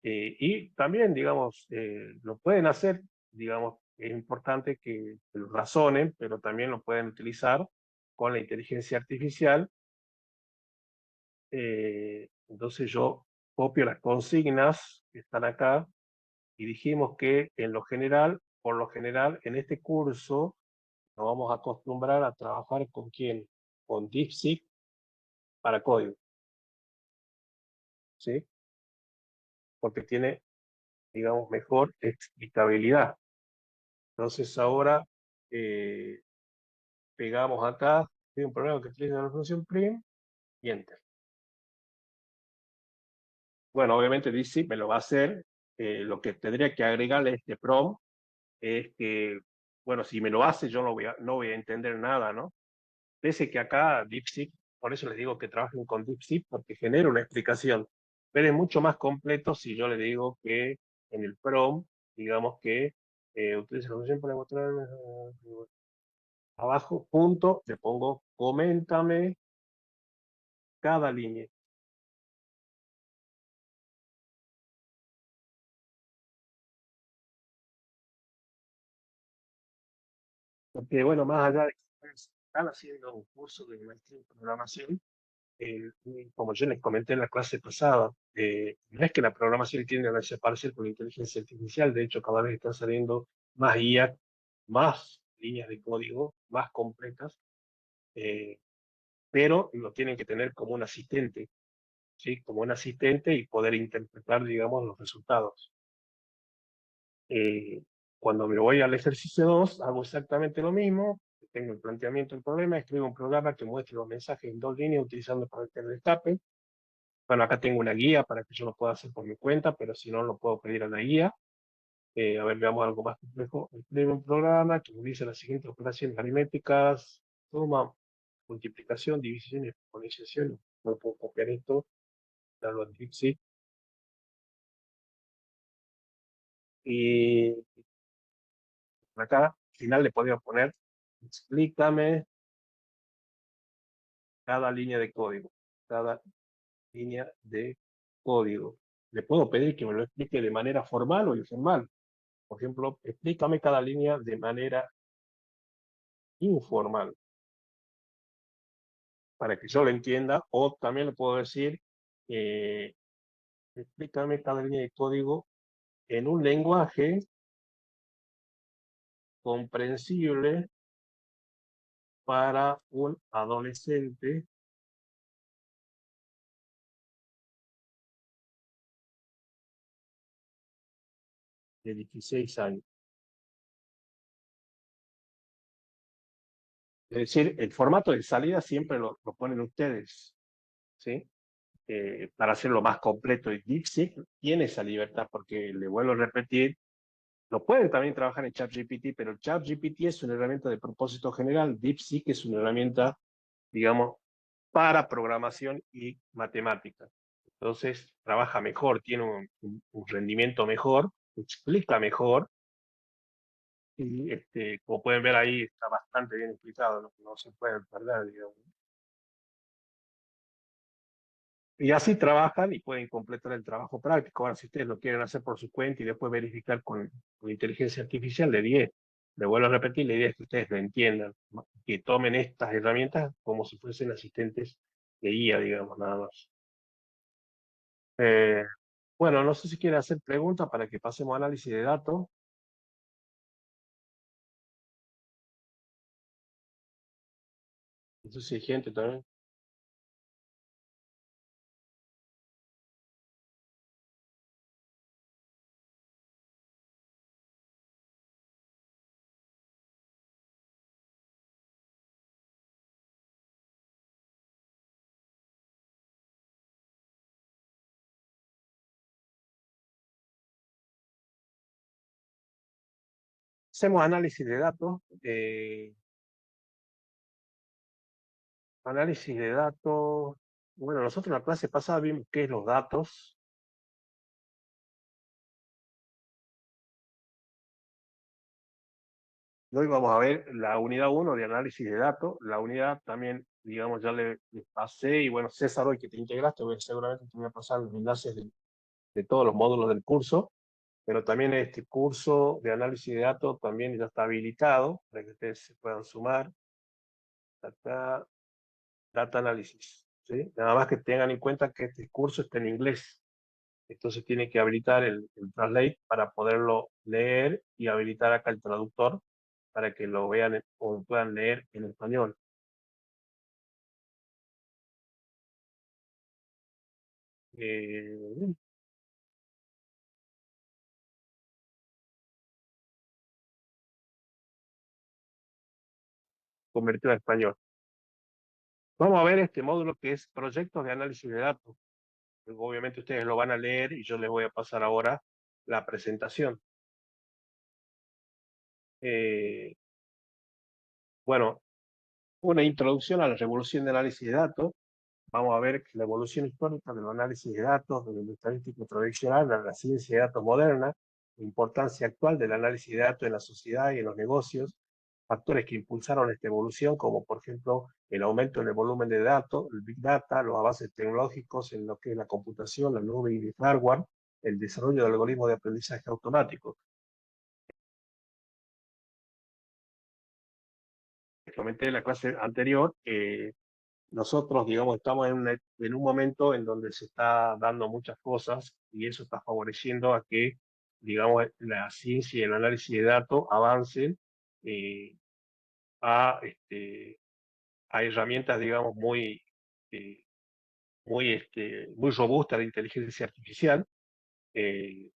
Y también, digamos, lo pueden hacer, digamos, es importante que lo razonen, pero también lo pueden utilizar con la inteligencia artificial. Entonces yo copio las consignas que están acá y dijimos que en lo general, por lo general, en este curso nos vamos a acostumbrar a trabajar con quién, con DeepSeek para código, ¿sí? Porque tiene, digamos, mejor explicabilidad. Entonces ahora pegamos acá, hay un programa que utiliza la función print y enter. Bueno, obviamente DeepSeek me lo va a hacer. Lo que tendría que agregarle a este prompt es que, bueno, si me lo hace, yo no voy a entender nada, ¿no? Pese que acá DeepSeek, por eso les digo que trabajen con DeepSeek, porque genera una explicación, pero es mucho más completo si yo le digo que en el prompt, digamos que utilice la función para mostrar abajo, punto, le pongo, coméntame cada línea. Porque, bueno, más allá de que ustedes están haciendo un curso de maestría en programación, como yo les comenté en la clase pasada, no es que la programación tiende a desaparecer con la inteligencia artificial. De hecho, cada vez están saliendo más IA, más líneas de código, más completas, eh, pero lo tienen que tener como un asistente, ¿sí? Como un asistente y poder interpretar, digamos, los resultados. Eh, Cuando me voy al ejercicio 2, hago exactamente lo mismo. Tengo el planteamiento del problema, escribo un programa que muestre los mensajes en 2 líneas utilizando para el escape. Bueno, acá tengo una guía para que yo lo pueda hacer por mi cuenta, pero si no, lo puedo pedir a la guía. A ver, veamos algo más complejo. Escribe un programa que utiliza las siguientes operaciones aritméticas: suma, multiplicación, división y exponenciación. No puedo copiar esto, darlo a DeepSeek. Y acá, al final, le podría poner, explícame cada línea de código. Cada línea de código. Le puedo pedir que me lo explique de manera formal o informal. Por ejemplo, explícame cada línea de manera informal para que yo lo entienda, o también le puedo decir, eh, explícame cada línea de código en un lenguaje comprensible para un adolescente de 16 años. Es decir, el formato de salida siempre lo ponen ustedes, ¿sí? Para hacerlo más completo. Y DeepSeek tiene esa libertad, porque le vuelvo a repetir, lo pueden también trabajar en ChatGPT, pero ChatGPT es una herramienta de propósito general. DeepSeek es una herramienta, digamos, para programación y matemática. Entonces, trabaja mejor, tiene un rendimiento mejor, explica mejor, y como pueden ver ahí está bastante bien explicado, no se puede perder, digamos. Y así trabajan y pueden completar el trabajo práctico. Ahora, si ustedes lo quieren hacer por su cuenta y después verificar con inteligencia artificial, le vuelvo a repetir, la idea es que ustedes lo entiendan, que tomen estas herramientas como si fuesen asistentes de guía, digamos, nada más. Eh, bueno, no sé si quiere hacer preguntas para que pasemos a análisis de datos. No sé si hay gente también. Hacemos análisis de datos. Análisis de datos. Bueno, nosotros en la clase pasada vimos qué es los datos. Y hoy vamos a ver la unidad 1 de análisis de datos. La unidad también, digamos, ya le pasé. Y bueno, César, hoy que te integraste, seguramente te voy a pasar los enlaces de todos los módulos del curso. Pero también este curso de análisis de datos también ya está habilitado para que ustedes se puedan sumar. Data, data Analysis. ¿Sí? Nada más que tengan en cuenta que este curso está en inglés. Entonces tiene que habilitar el Translate para poderlo leer y habilitar acá el traductor para que lo vean o puedan leer en español. Eh, Convertido a español. Vamos a ver este módulo que es proyectos de análisis de datos. Obviamente ustedes lo van a leer y yo les voy a pasar ahora la presentación. Eh, bueno, una introducción a la revolución de análisis de datos. Vamos a ver la evolución histórica del análisis de datos, del estadístico tradicional, de la ciencia de datos moderna, la importancia actual del análisis de datos en la sociedad y en los negocios, factores que impulsaron esta evolución, como por ejemplo el aumento en el volumen de datos, el Big Data, los avances tecnológicos en lo que es la computación, la nube y el hardware, el desarrollo de algoritmos de aprendizaje automático. Comenté en la clase anterior, nosotros, digamos, estamos en un momento en donde se está dando muchas cosas y eso está favoreciendo a que, digamos, la ciencia y el análisis de datos avancen eh, a, a herramientas, digamos, eh, muy robustas de inteligencia artificial. Eh,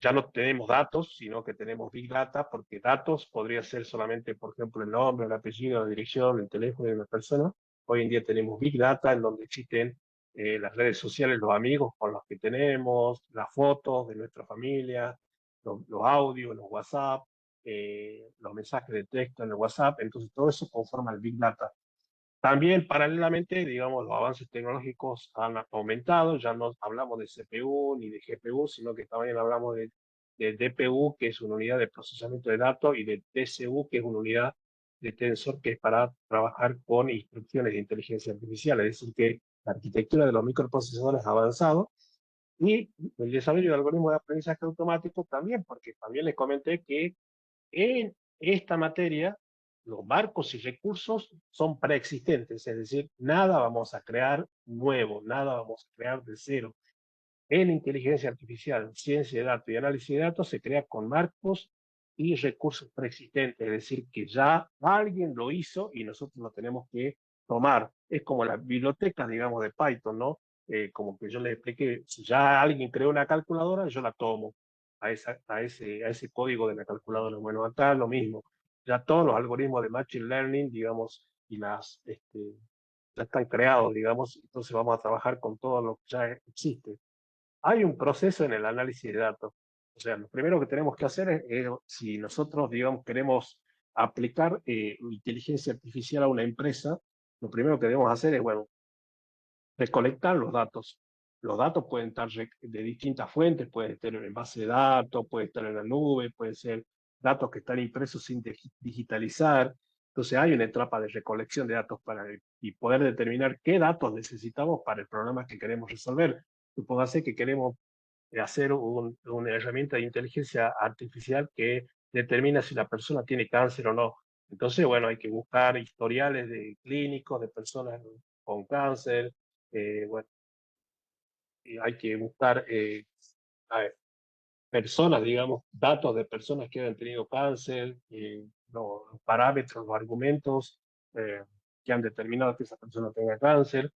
ya no tenemos datos, sino que tenemos Big Data, porque datos podría ser solamente, por ejemplo, el nombre, el apellido, la dirección, el teléfono de una persona. Hoy en día tenemos Big Data, en donde existen las redes sociales, los amigos con los que tenemos, las fotos de nuestra familia, los audios, los WhatsApp, los mensajes de texto en el WhatsApp. Entonces, todo eso conforma el Big Data. También paralelamente, digamos, los avances tecnológicos han aumentado, ya no hablamos de CPU ni de GPU, sino que también hablamos de DPU, que es una unidad de procesamiento de datos, y de TCU, que es una unidad de tensor, que es para trabajar con instrucciones de inteligencia artificial, es decir, que la arquitectura de los microprocesadores ha avanzado, y el desarrollo de algoritmos de aprendizaje automático también, porque también les comenté que en esta materia, los marcos y recursos son preexistentes, es decir, nada vamos a crear nuevo, nada vamos a crear de cero. En inteligencia artificial, ciencia de datos y análisis de datos se crea con marcos y recursos preexistentes, es decir, que ya alguien lo hizo y nosotros lo tenemos que tomar. Es como la biblioteca, digamos, de Python, ¿no? Como que yo les expliqué, si ya alguien creó una calculadora, yo la tomo a ese código de la calculadora. Bueno, acá lo mismo. Ya todos los algoritmos de Machine Learning, digamos, ya están creados, digamos, entonces vamos a trabajar con todo lo que ya existe. Hay un proceso en el análisis de datos. O sea, lo primero que tenemos que hacer si nosotros, digamos, queremos aplicar inteligencia artificial a una empresa, lo primero que debemos hacer es, bueno, recolectar los datos. Los datos pueden estar de distintas fuentes, pueden estar en base de datos, puede estar en la nube, pueden ser datos que están impresos sin digitalizar. Entonces hay una etapa de recolección de datos y poder determinar qué datos necesitamos para el problema que queremos resolver. Supóngase que queremos hacer una herramienta de inteligencia artificial que determina si la persona tiene cáncer o no. Entonces, bueno, hay que buscar historiales de clínicos de personas con cáncer, bueno, y hay que buscar a ver, personas, digamos, datos de personas que hayan tenido cáncer, los parámetros, los argumentos que han determinado que esa persona tenga cáncer.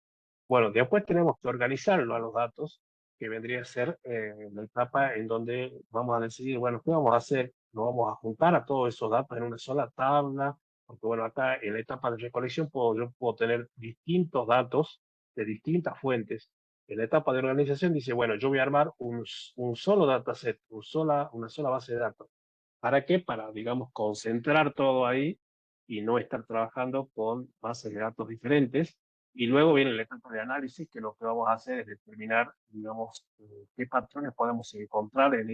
Bueno, después tenemos que organizarlo a los datos, que vendría a ser la etapa en donde vamos a decidir, bueno, ¿qué vamos a hacer? Lo vamos a juntar a todos esos datos en una sola tabla, porque bueno, acá en la etapa de recolección yo puedo tener distintos datos de distintas fuentes. En la etapa de organización dice, bueno, yo voy a armar un solo dataset, una sola base de datos. ¿Para qué? Para, digamos, concentrar todo ahí y no estar trabajando con bases de datos diferentes. Y luego viene la etapa de análisis, que lo que vamos a hacer es determinar, digamos, qué patrones podemos encontrar en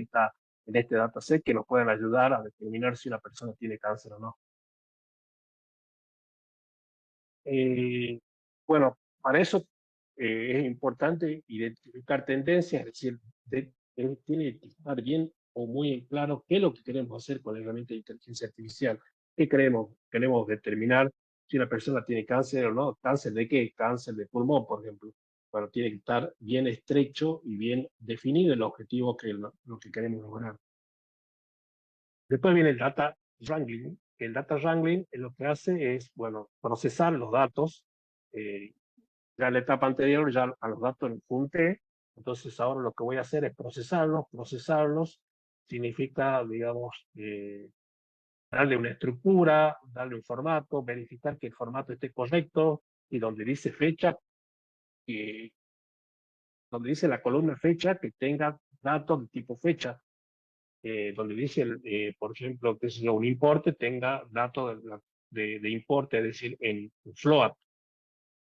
este dataset que nos pueden ayudar a determinar si una persona tiene cáncer o no. Eh, bueno, para eso es importante identificar tendencias, es decir, tiene que identificar bien o muy en claro qué es lo que queremos hacer con la herramienta de inteligencia artificial. ¿Qué queremos? Queremos determinar si una persona tiene cáncer o no. ¿Cáncer de qué? Cáncer de pulmón, por ejemplo. Bueno, tiene que estar bien estrecho y bien definido el objetivo que lo que queremos lograr. Después viene el data wrangling. El data wrangling lo que hace es, bueno, procesar los datos. eh, ya en la etapa anterior ya a los datos los junté, entonces ahora lo que voy a hacer es procesarlos. Procesarlos significa, digamos, darle una estructura, darle un formato, verificar que el formato esté correcto y donde dice fecha, que, donde dice la columna fecha, que tenga datos de tipo fecha. Donde dice, por ejemplo, que es un importe, tenga datos de importe, es decir, en float.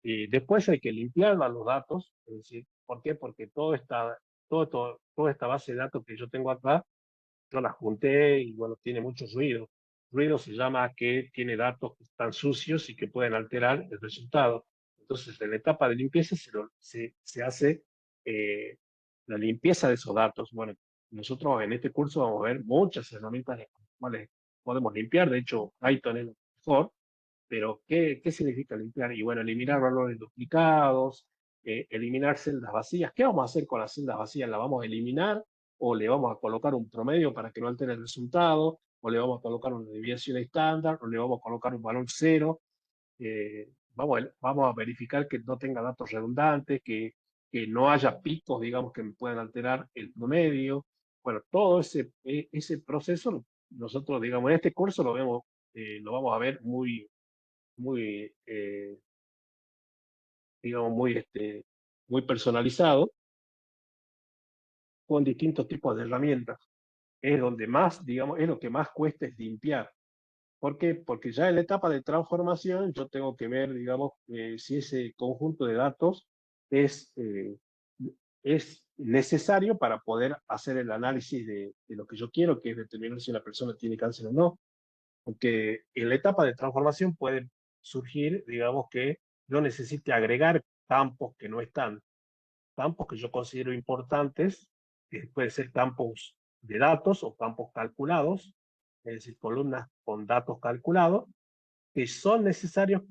Y después hay que limpiar los datos, es decir, ¿por qué? Porque toda esta base de datos que yo tengo acá, yo la junté y bueno, tiene mucho ruido. Ruido se llama que tiene datos que están sucios y que pueden alterar el resultado. Entonces, en la etapa de limpieza se hace eh, la limpieza de esos datos. Bueno, nosotros en este curso vamos a ver muchas herramientas con las cuales podemos limpiar. De hecho, Python es lo mejor, pero ¿qué significa limpiar? Y bueno, eliminar valores duplicados, eliminar celdas vacías. ¿Qué vamos a hacer con las celdas vacías? ¿La vamos a eliminar o le vamos a colocar un promedio para que no altere el resultado? ¿O le vamos a colocar una desviación estándar? ¿O le vamos a colocar un valor cero? Vamos a verificar que no tenga datos redundantes, que no haya picos, digamos, que me puedan alterar el promedio. Bueno, todo ese proceso, nosotros, digamos, en este curso lo vamos a ver muy, digamos, muy personalizado, con distintos tipos de herramientas. Es donde más, digamos, es lo que más cuesta es limpiar. ¿Por qué? Porque ya en la etapa de transformación yo tengo que ver, digamos, si ese conjunto de datos es, eh, es necesario para poder hacer el análisis de lo que yo quiero, que es determinar si una persona tiene cáncer o no. Porque en la etapa de transformación puede surgir, digamos, que yo necesite agregar campos que no están, campos que yo considero importantes, que pueden ser campos de datos o campos calculados, es decir, columnas con datos calculados, que son necesarios,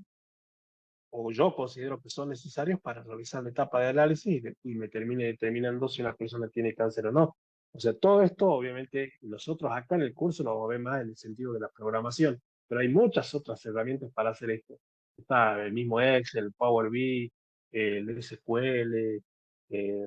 o yo considero que son necesarios para realizar la etapa de análisis y me termine determinando si una persona tiene cáncer o no. O sea, todo esto, obviamente, nosotros acá en el curso lo vamos a ver más en el sentido de la programación, pero hay muchas otras herramientas para hacer esto. Está el mismo Excel, el Power BI, el SQL,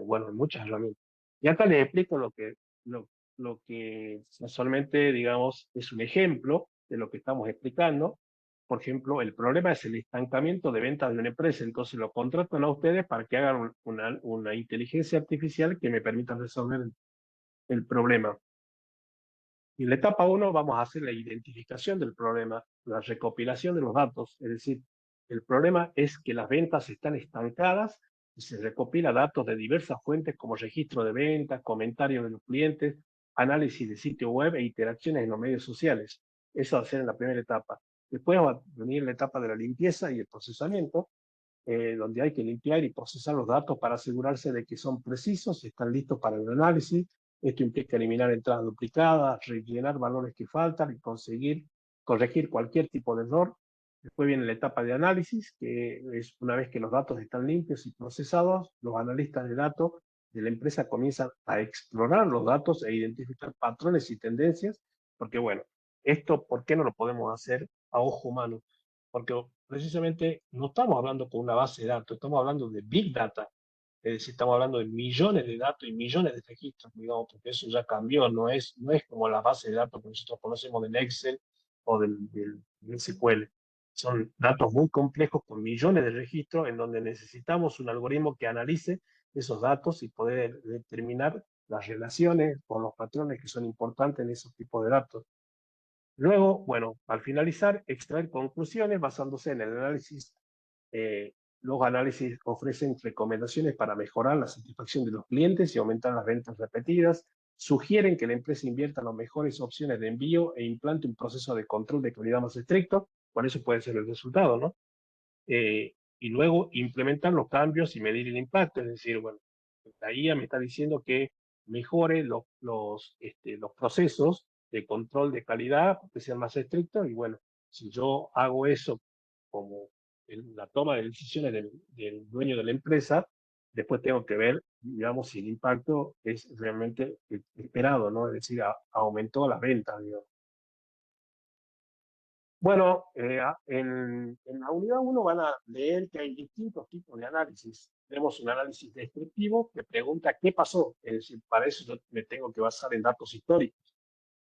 bueno, hay muchas herramientas. Y acá les explico lo que casualmente, digamos, es un ejemplo de lo que estamos explicando. Por ejemplo, el problema es el estancamiento de ventas de una empresa, entonces lo contratan a ustedes para que hagan una inteligencia artificial que me permita resolver el problema. Y en la etapa 1 vamos a hacer la identificación del problema, la recopilación de los datos, es decir, el problema es que las ventas están estancadas y se recopila datos de diversas fuentes como registro de ventas, comentarios de los clientes, análisis de sitio web e interacciones en los medios sociales. Eso va a ser en la primera etapa. Después va a venir la etapa de la limpieza y el procesamiento, donde hay que limpiar y procesar los datos para asegurarse de que son precisos y están listos para el análisis. Esto implica eliminar entradas duplicadas, rellenar valores que faltan y conseguir corregir cualquier tipo de error. Después viene la etapa de análisis, que es una vez que los datos están limpios y procesados, los analistas de datos de la empresa comienzan a explorar los datos e identificar patrones y tendencias, porque bueno, esto, ¿por qué no lo podemos hacer a ojo humano? Porque precisamente no estamos hablando con una base de datos, estamos hablando de Big Data, es decir, estamos hablando de millones de datos y millones de registros, digamos, porque eso ya cambió, no es como la base de datos que nosotros conocemos del Excel o del SQL. Son datos muy complejos con millones de registros en donde necesitamos un algoritmo que analice esos datos y poder determinar las relaciones o los patrones que son importantes en esos tipos de datos. Luego, bueno, al finalizar, extraer conclusiones basándose en el análisis. Los análisis ofrecen recomendaciones para mejorar la satisfacción de los clientes y aumentar las ventas repetidas. Sugieren que la empresa invierta en las mejores opciones de envío e implante un proceso de control de calidad más estricto. Por eso puede ser el resultado, ¿no? Y luego implementar los cambios y medir el impacto. Es decir, bueno, la IA me está diciendo que mejore los procesos de control de calidad, que sean más estrictos, y bueno, si yo hago eso como la toma de decisiones del dueño de la empresa, después tengo que ver, digamos, si el impacto es realmente esperado, ¿no? Es decir, aumentó las ventas, digamos. Bueno, en la unidad uno van a leer que hay distintos tipos de análisis. Tenemos un análisis descriptivo que pregunta qué pasó. Es decir, para eso yo me tengo que basar en datos históricos.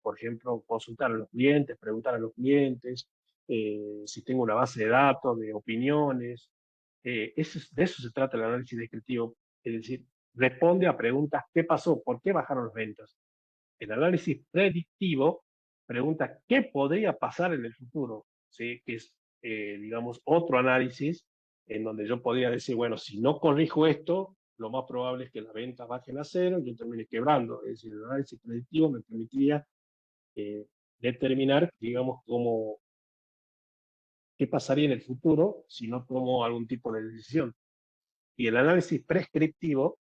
Por ejemplo, consultar a los clientes, preguntar a los clientes, si tengo una base de datos, de opiniones. De eso se trata el análisis descriptivo. Es decir, responde a preguntas, ¿qué pasó? ¿Por qué bajaron las ventas? El análisis predictivo pregunta qué podría pasar en el futuro, ¿sí? Que es, digamos, otro análisis en donde yo podría decir, bueno, si no corrijo esto, lo más probable es que las ventas bajen a cero y yo termine quebrando. Es decir, el análisis predictivo me permitiría eh, determinar, digamos, qué pasaría en el futuro si no tomo algún tipo de decisión. Y el análisis prescriptivo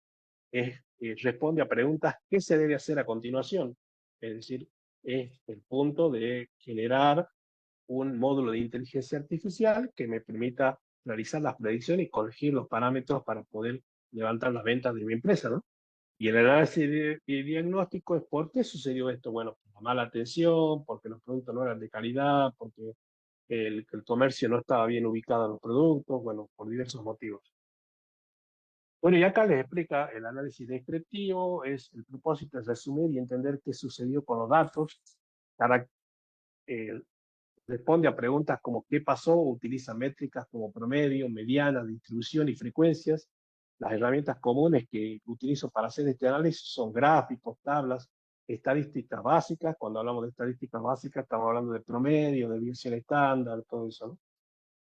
responde a preguntas qué se debe hacer a continuación. Es decir, es el punto de generar un módulo de inteligencia artificial que me permita realizar las predicciones y corregir los parámetros para poder levantar las ventas de mi empresa, ¿no? Y el análisis de diagnóstico es por qué sucedió esto. Bueno, por la mala atención, porque los productos no eran de calidad, porque el comercio no estaba bien ubicado en los productos, bueno, por diversos motivos. Bueno, y acá les explica el análisis descriptivo, es el propósito es resumir y entender qué sucedió con los datos, para, eh, responde a preguntas como qué pasó, utiliza métricas como promedio, mediana, distribución y frecuencias. Las herramientas comunes que utilizo para hacer este análisis son gráficos, tablas, estadísticas básicas. Cuando hablamos de estadísticas básicas estamos hablando de promedio, de desviación estándar, todo eso, ¿no?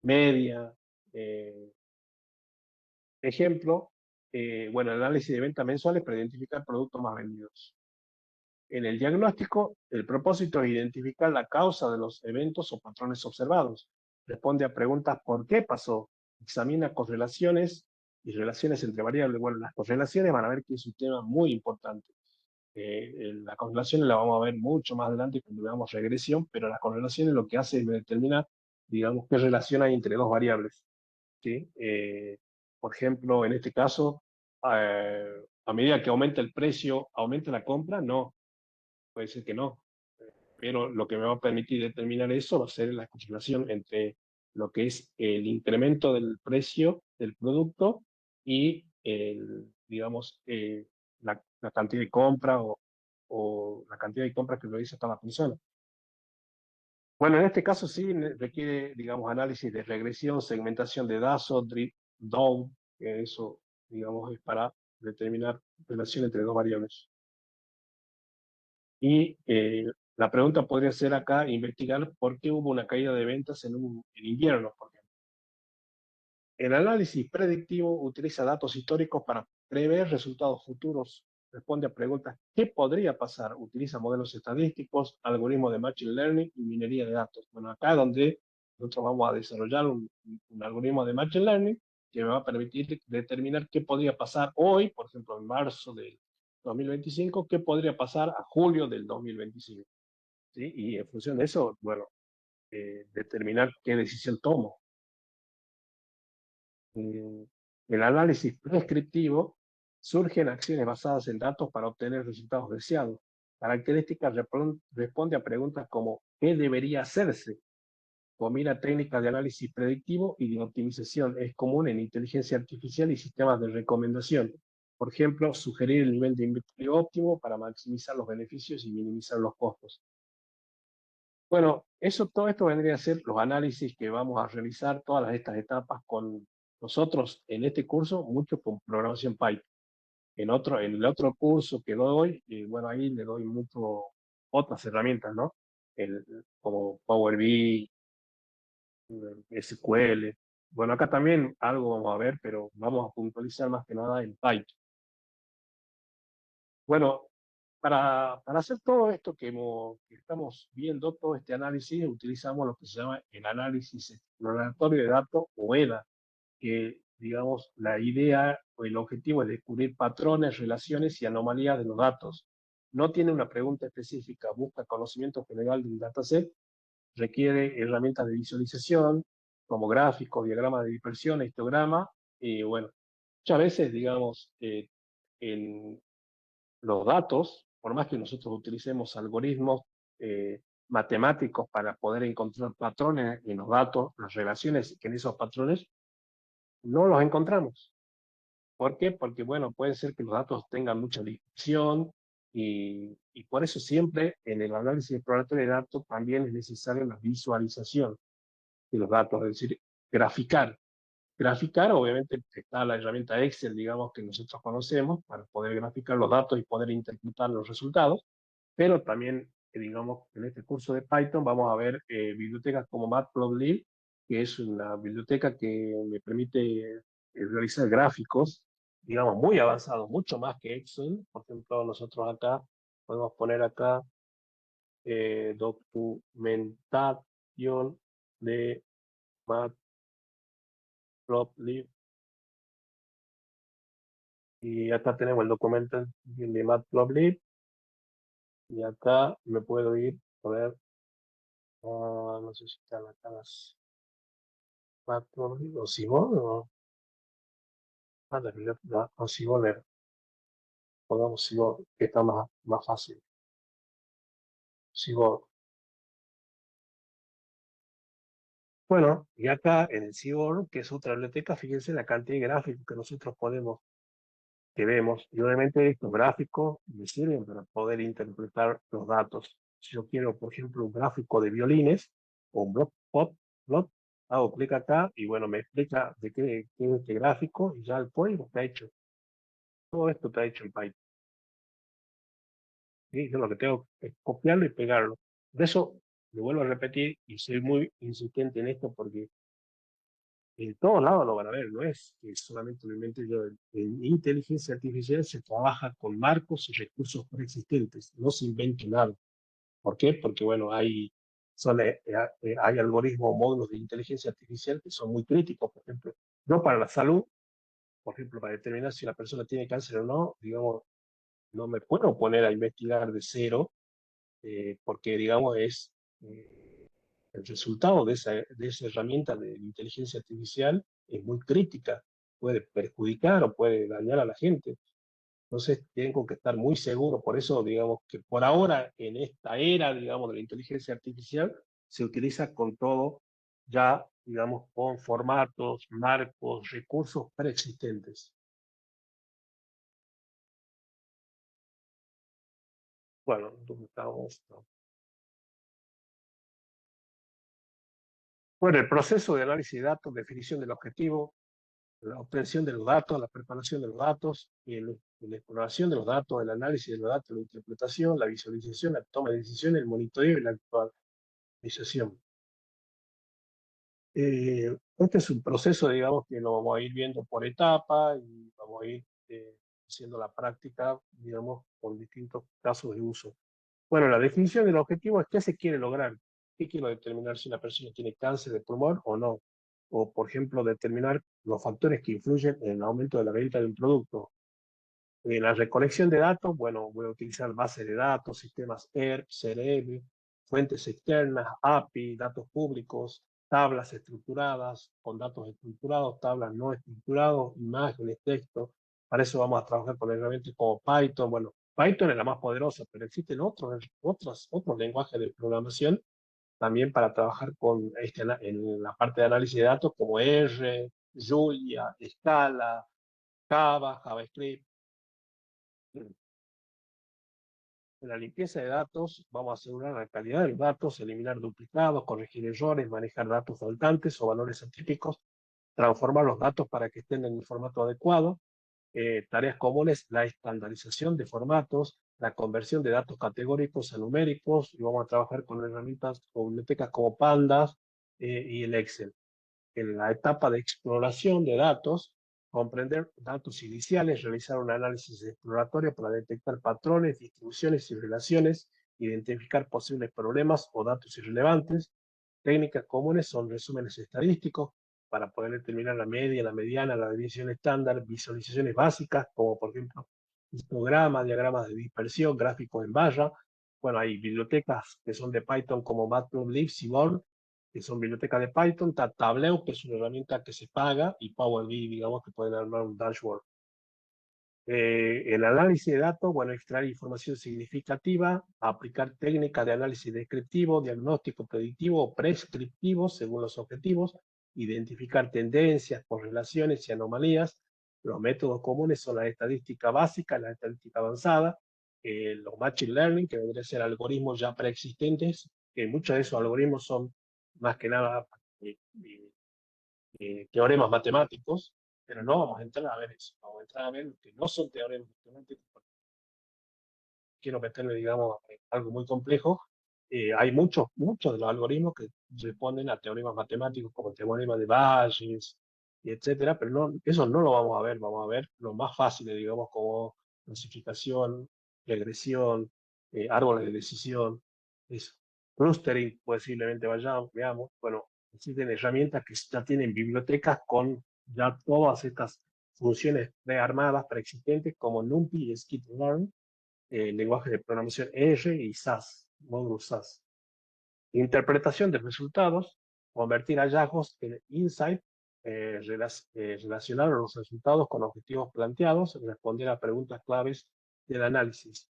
Media, eh, ejemplo, bueno, el análisis de ventas mensuales para identificar productos más vendidos. En el diagnóstico, el propósito es identificar la causa de los eventos o patrones observados. Responde a preguntas ¿por qué pasó? Examina correlaciones y relaciones entre variables. Bueno, las correlaciones van a ver que es un tema muy importante. Las correlaciones las vamos a ver mucho más adelante cuando veamos regresión, pero las correlaciones lo que hace es determinar, digamos, qué relación hay entre dos variables. ¿Sí? Por ejemplo, en este caso, a medida que aumenta el precio, ¿aumenta la compra? No, puede ser que no, pero lo que me va a permitir determinar eso va a ser la correlación entre lo que es el incremento del precio del producto y, digamos, la cantidad de compra o la cantidad de compras que realiza cada persona. Bueno, en este caso sí requiere, digamos, análisis de regresión, segmentación de DASO, DOW, que eso, digamos, es para determinar relación entre dos variables. Y la pregunta podría ser acá, investigar por qué hubo una caída de ventas en invierno, por ejemplo. El análisis predictivo utiliza datos históricos para prever resultados futuros. Responde a preguntas ¿qué podría pasar? Utiliza modelos estadísticos, algoritmos de machine learning y minería de datos. Bueno, acá es donde nosotros vamos a desarrollar un algoritmo de machine learning que me va a permitir determinar qué podría pasar hoy, por ejemplo, en marzo del 2025, qué podría pasar a julio del 2025. ¿Sí? Y en función de eso, bueno, determinar qué decisión tomo. Eh, el análisis prescriptivo surgen acciones basadas en datos para obtener resultados deseados. Características responde a preguntas como ¿qué debería hacerse? Combina técnicas de análisis predictivo y de optimización. Es común en inteligencia artificial y sistemas de recomendación. Por ejemplo, sugerir el nivel de inventario óptimo para maximizar los beneficios y minimizar los costos. Bueno, todo esto vendría a ser los análisis que vamos a realizar todas estas etapas con nosotros en este curso, mucho con programación Python. En el otro curso que doy, bueno, ahí le doy mucho otras herramientas, ¿no? como Power BI, SQL. Bueno, acá también algo vamos a ver, pero vamos a puntualizar más que nada en Python. Bueno, para hacer todo esto que estamos viendo, todo este análisis, utilizamos lo que se llama el análisis exploratorio de datos o EDA, que, digamos, la idea o el objetivo es descubrir patrones, relaciones y anomalías de los datos. No tiene una pregunta específica, busca conocimiento general del dataset, requiere herramientas de visualización, como gráficos, diagramas de dispersión, histograma, y bueno, muchas veces, digamos, en los datos, por más que nosotros utilicemos algoritmos matemáticos para poder encontrar patrones en los datos, las relaciones que en esos patrones, no los encontramos. ¿Por qué? Porque, bueno, puede ser que los datos tengan mucha dispersión y por eso siempre en el análisis exploratorio de datos también es necesaria la visualización de los datos, es decir, graficar. Graficar, obviamente, está la herramienta Excel, digamos, que nosotros conocemos para poder graficar los datos y poder interpretar los resultados, pero también, digamos, en este curso de Python vamos a ver bibliotecas como Matplotlib, que es una biblioteca que me permite realizar gráficos, digamos, muy avanzados, mucho más que Excel. Por ejemplo, nosotros acá podemos poner acá documentación de Matplotlib. Y acá tenemos el documento de Matplotlib. Y acá me puedo ir a ver, no sé si están acá las Matplotlib o Seaborn o o Seaborn, pongamos Seaborn, que está más fácil. Seaborn. Bueno, y acá en el Seaborn, que es otra biblioteca, fíjense la cantidad de gráficos que nosotros que vemos, y obviamente estos gráficos me sirven para poder interpretar los datos. Si yo quiero, por ejemplo, un gráfico de violines o un plot, hago clic acá y bueno, me explica de qué es este gráfico y ya el código está hecho. Todo esto está hecho en Python. ¿Sí? Yo lo que tengo es copiarlo y pegarlo. De eso, lo vuelvo a repetir y soy muy insistente en esto porque en todos lados lo van a ver, no es que solamente lo invente yo. En inteligencia artificial se trabaja con marcos y recursos preexistentes, no se inventa nada. ¿Por qué? Porque, bueno, hay algoritmos o módulos de inteligencia artificial que son muy críticos. Por ejemplo, yo para la salud, por ejemplo, para determinar si una persona tiene cáncer o no, digamos, no me puedo poner a investigar de cero, porque, digamos, el resultado de esa herramienta de inteligencia artificial es muy crítica, puede perjudicar o puede dañar a la gente. Entonces tengo que estar muy seguro, por eso digamos que por ahora en esta era, digamos, de la inteligencia artificial, se utiliza con todo ya, digamos, con formatos, marcos, recursos preexistentes. Bueno, entonces estamos. Bueno, el proceso de análisis de datos, definición del objetivo, la obtención de los datos, la preparación de los datos, la exploración de los datos, el análisis de los datos, la interpretación, la visualización, la toma de decisiones, el monitoreo y la actualización. Este es un proceso, digamos, que lo vamos a ir viendo por etapa y vamos a ir haciendo la práctica, digamos, con distintos casos de uso. Bueno, la definición del objetivo es qué se quiere lograr. ¿Qué quiero determinar si una persona tiene cáncer de pulmón o no? O, por ejemplo, determinar los factores que influyen en el aumento de la venta de un producto. En la recolección de datos, bueno, voy a utilizar bases de datos, sistemas ERP, CRM, fuentes externas, API, datos públicos, tablas estructuradas, con datos estructurados, tablas no estructurados, imágenes, texto. Para eso vamos a trabajar con herramientas como Python. Bueno, Python es la más poderosa, pero existen otros lenguajes de programación también para trabajar en la parte de análisis de datos como R, Julia, Scala, Java, JavaScript. En la limpieza de datos vamos a asegurar la calidad de los datos, eliminar duplicados, corregir errores, manejar datos faltantes o valores atípicos, transformar los datos para que estén en el formato adecuado. tareas comunes, la estandarización de formatos, la conversión de datos categóricos a numéricos, y vamos a trabajar con herramientas o bibliotecas como Pandas y el Excel. En la etapa de exploración de datos, comprender datos iniciales, realizar un análisis exploratorio para detectar patrones, distribuciones y relaciones, identificar posibles problemas o datos irrelevantes. Técnicas comunes son resúmenes estadísticos para poder determinar la media, la mediana, la desviación estándar, visualizaciones básicas, como por ejemplo histogramas, diagramas de dispersión, gráficos en barra. Bueno, hay bibliotecas que son de Python como Matplotlib, Seaborn, que son bibliotecas de Python, está Tableau, que es una herramienta que se paga, y Power BI, digamos, que pueden armar un dashboard. El análisis de datos, bueno, extraer información significativa, aplicar técnicas de análisis descriptivo, diagnóstico predictivo o prescriptivo según los objetivos, identificar tendencias, correlaciones y anomalías. Los métodos comunes son la estadística básica, la estadística avanzada, los machine learning, que vendrían a ser algoritmos ya preexistentes, que muchos de esos algoritmos son más que nada eh, eh, teoremas matemáticos, pero no vamos a entrar a ver eso, vamos a entrar a ver lo que no son teoremas matemáticos, porque quiero meterle, digamos, algo muy complejo. Hay muchos de los algoritmos que responden a teoremas matemáticos, como el teorema de Bayes, y etcétera, pero no, eso no lo vamos a ver lo más fácil, digamos, como clasificación, regresión, árboles de decisión, eso. Clustering, posiblemente vayamos, veamos, bueno, existen herramientas que ya tienen bibliotecas con ya todas estas funciones prearmadas, preexistentes, como NumPy y Scikit-learn, lenguaje de programación R y SAS, módulo SAS. Interpretación de resultados, convertir hallazgos en insight, relacionar los resultados con objetivos planteados, responder a preguntas claves del análisis.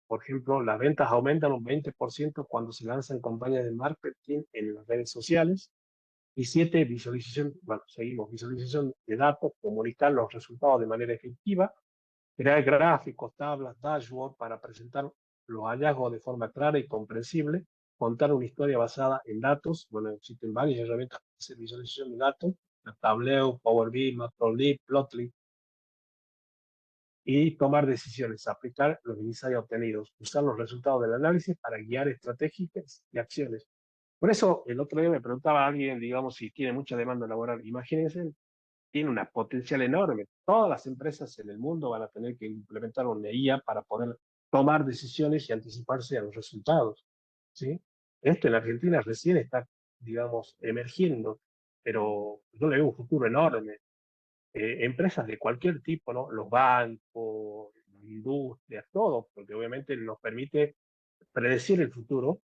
Por ejemplo, las ventas aumentan un 20% cuando se lanzan campañas de marketing en las redes sociales. Y 7, visualización, bueno, seguimos, visualización de datos, comunicar los resultados de manera efectiva, crear gráficos, tablas, dashboard para presentar los hallazgos de forma clara y comprensible, contar una historia basada en datos. Bueno, existen varias herramientas para hacer visualización de datos, Tableau, Power BI, Matplotlib, Plotly, y tomar decisiones, aplicar los insights obtenidos, usar los resultados del análisis para guiar estrategias y acciones. Por eso, el otro día me preguntaba a alguien, digamos, si tiene mucha demanda laboral. Imagínense, tiene una potencial enorme. Todas las empresas en el mundo van a tener que implementar una IA para poder tomar decisiones y anticiparse a los resultados, ¿sí? Esto en Argentina recién está, digamos, emergiendo, pero yo le veo un futuro enorme. Empresas de cualquier tipo, ¿no? Los bancos, las industrias, todo, porque obviamente nos permite predecir el futuro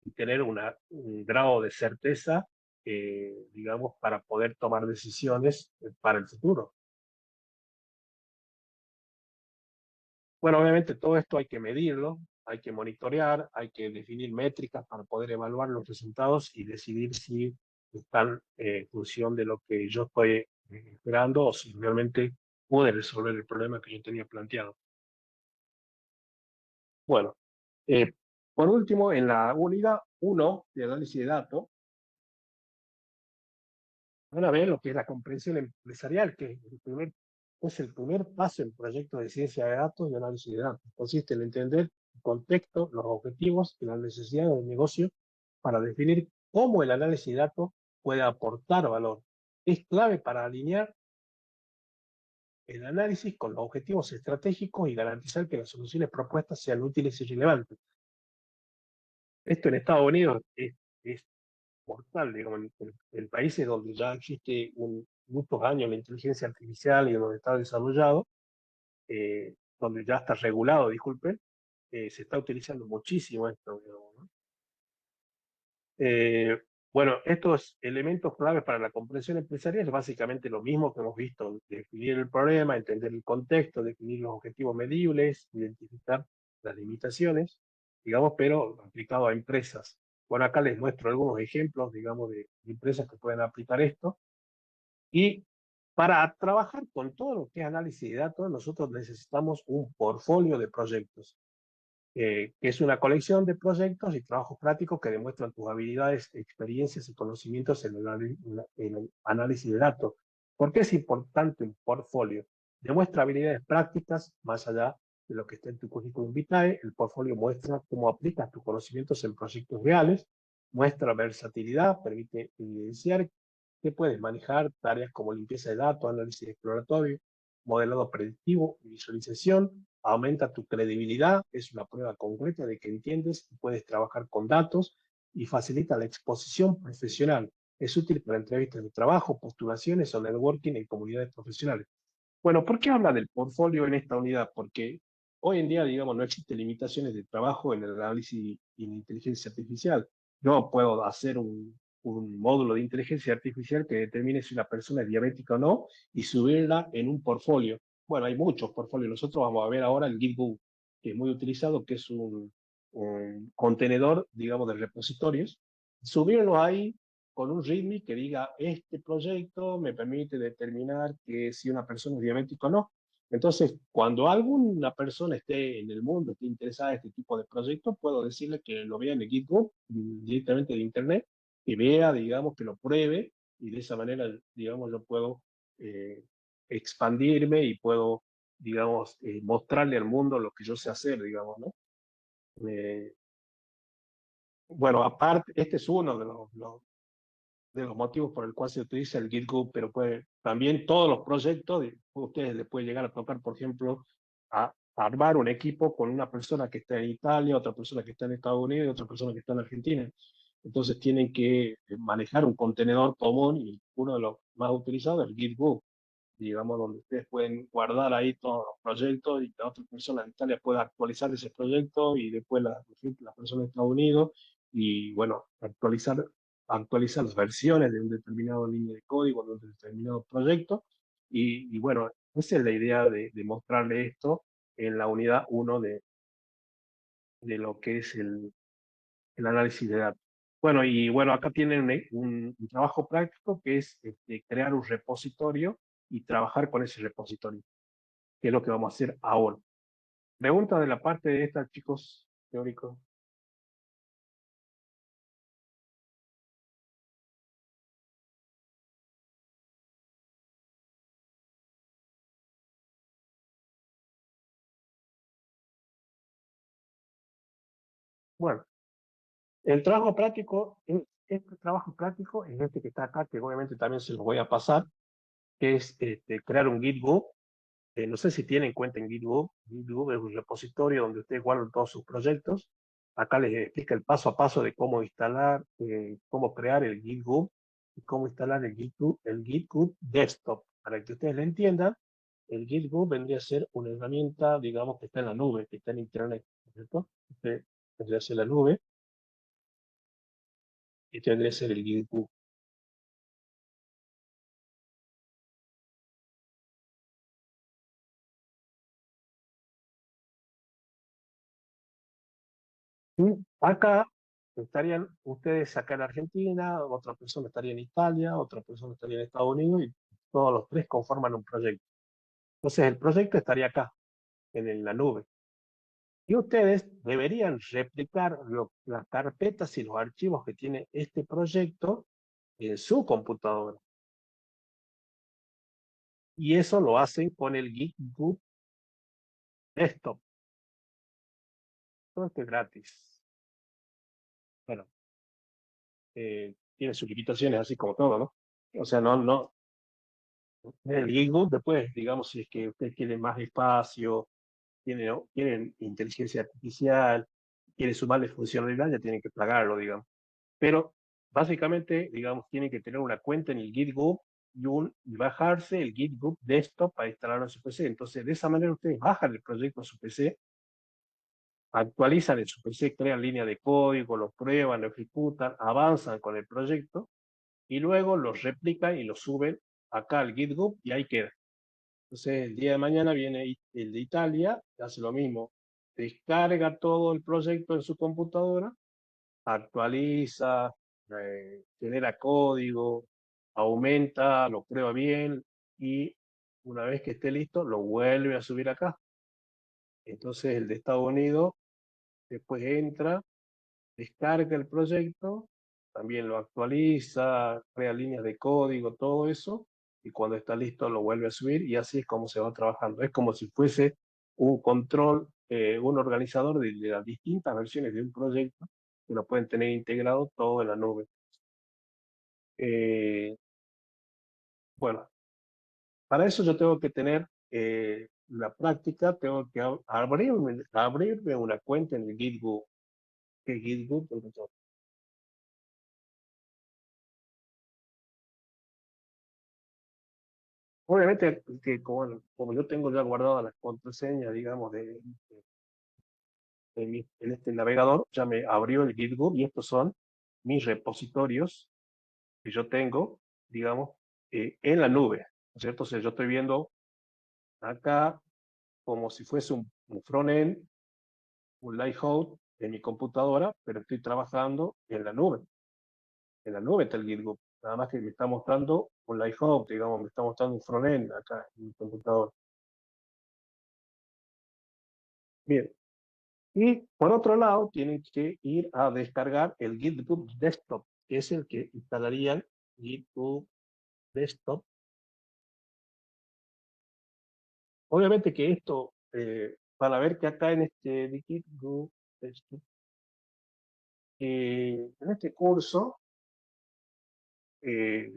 y tener un grado de certeza, digamos, para poder tomar decisiones para el futuro. Bueno, obviamente todo esto hay que medirlo, hay que monitorear, hay que definir métricas para poder evaluar los resultados y decidir si están en función de lo que yo estoy esperando o si realmente pude resolver el problema que yo tenía planteado. Bueno, eh, por último, en la unidad 1 de análisis de datos, van a ver lo que es la comprensión empresarial, que es el primer paso en proyectos de ciencia de datos y análisis de datos. Consiste en entender el contexto, los objetivos y las necesidades del negocio para definir cómo el análisis de datos puede aportar valor. Es clave para alinear el análisis con los objetivos estratégicos y garantizar que las soluciones propuestas sean útiles y relevantes. Esto en Estados Unidos es mortal, digamos, en países donde ya existe muchos años la inteligencia artificial y donde está desarrollado, donde ya está regulado, disculpe, se está utilizando muchísimo esto, digamos, ¿no? Eh, bueno, estos elementos claves para la comprensión empresarial es básicamente lo mismo que hemos visto: definir el problema, entender el contexto, definir los objetivos medibles, identificar las limitaciones, digamos, pero aplicado a empresas. Bueno, acá les muestro algunos ejemplos, digamos, de empresas que pueden aplicar esto. Y para trabajar con todo lo que es análisis de datos, nosotros necesitamos un portfolio de proyectos, que es una colección de proyectos y trabajos prácticos que demuestran tus habilidades, experiencias y conocimientos en el análisis de datos. ¿Por qué es importante un portfolio? Demuestra habilidades prácticas más allá de lo que está en tu currículum vitae. El portfolio muestra cómo aplicas tus conocimientos en proyectos reales, muestra versatilidad, permite evidenciar que puedes manejar tareas como limpieza de datos, análisis exploratorio, modelado predictivo y visualización, aumenta tu credibilidad, es una prueba concreta de que entiendes y puedes trabajar con datos y facilita la exposición profesional. Es útil para entrevistas de trabajo, postulaciones o networking en comunidades profesionales. Bueno, ¿por qué habla del portfolio en esta unidad? Porque hoy en día, digamos, no existen limitaciones de trabajo en el análisis y en inteligencia artificial. Yo puedo hacer un módulo de inteligencia artificial que determine si una persona es diabética o no y subirla en un portfolio. Bueno, hay muchos portfolios. Nosotros vamos a ver ahora el GitHub, que es muy utilizado, que es un contenedor, digamos, de repositorios. Subirlo ahí con un README que diga, este proyecto me permite determinar que si una persona es diabética o no. Entonces, cuando alguna persona esté en el mundo, esté interesada en este tipo de proyectos, puedo decirle que lo vea en el GitHub directamente de Internet, que vea, digamos, que lo pruebe, y de esa manera, digamos, yo puedo eh, expandirme y puedo, digamos, mostrarle al mundo lo que yo sé hacer, digamos, ¿no? Eh, bueno, aparte, este es uno de los motivos por el cual se utiliza el GitHub, pero también todos los proyectos, ustedes les puede llegar a tocar, por ejemplo, a armar un equipo con una persona que está en Italia, otra persona que está en Estados Unidos y otra persona que está en Argentina. Entonces tienen que manejar un contenedor común y uno de los más utilizados es el GitHub, digamos, donde ustedes pueden guardar ahí todos los proyectos y la otra persona en Italia pueda actualizar ese proyecto y después la persona de Estados Unidos y, bueno, actualizar las versiones de un determinado línea de código, de un determinado proyecto. Bueno, esa es la idea de mostrarle esto en la unidad uno de lo que es el análisis de datos. Bueno, y bueno, acá tienen un trabajo práctico que es crear un repositorio y trabajar con ese repositorio, que es lo que vamos a hacer ahora. Pregunta de la parte de esta, chicos teóricos. Bueno, el trabajo práctico, este trabajo práctico es este que está acá, que obviamente también se los voy a pasar, que es crear un GitHub. No sé si tienen cuenta en GitHub. GitHub es un repositorio donde ustedes guardan todos sus proyectos. Acá les explica el paso a paso de cómo instalar, cómo crear el GitHub y cómo instalar el GitHub Desktop. Para que ustedes lo entiendan, el GitHub vendría a ser una herramienta, digamos, que está en la nube, que está en Internet, ¿cierto? Este vendría a ser la nube y tendría que ser el GitHub. Acá ustedes acá en Argentina, otra persona estaría en Italia, otra persona estaría en Estados Unidos y todos los tres conforman un proyecto. Entonces el proyecto estaría acá, en la nube. Y ustedes deberían replicar las carpetas y los archivos que tiene este proyecto en su computadora. Y eso lo hacen con el GitHub Desktop. Todo esto es gratis. Bueno, tiene sus limitaciones así como todo, ¿no? O sea, no, el GitHub después, digamos, si es que ustedes quieren más espacio, quieren inteligencia artificial, quieren sumarle funcionalidad, ya tienen que pagarlo, digamos. Pero básicamente, digamos, tienen que tener una cuenta en el GitHub y bajarse el GitHub Desktop para instalarlo en su PC. Entonces, de esa manera ustedes bajan el proyecto a su PC, actualizan en su PC, crean línea de código, lo prueban, lo ejecutan, avanzan con el proyecto y luego lo replican y lo suben acá al GitHub y ahí queda. Entonces, el día de mañana viene el de Italia, hace lo mismo, descarga todo el proyecto en su computadora, actualiza, genera código, aumenta, lo prueba bien y una vez que esté listo, lo vuelve a subir acá. Entonces, el de Estados Unidos después entra, descarga el proyecto, también lo actualiza, crea líneas de código, todo eso, y cuando está listo lo vuelve a subir y así es como se va trabajando. Es como si fuese un control, un organizador de las distintas versiones de un proyecto que lo pueden tener integrado todo en la nube. Eh, bueno, para eso yo tengo que tener la práctica, tengo que abrirme una cuenta en el GitHub, que es github.com. Obviamente que como yo tengo ya guardadas las contraseñas, digamos, en este navegador, ya me abrió el GitHub y estos son mis repositorios que yo tengo, digamos, en la nube, ¿no es cierto? O sea, yo estoy viendo acá como si fuese un frontend, un Lighthouse en mi computadora, pero estoy trabajando en la nube. En la nube está el GitHub. Nada más que me está mostrando un Lighthouse, digamos, me está mostrando un frontend acá en mi computadora. Bien. Y por otro lado, tienen que ir a descargar el GitHub Desktop, que es el que instalarían GitHub Desktop. Obviamente que esto, van a ver que acá en este GitHub Desktop, en este curso, eh,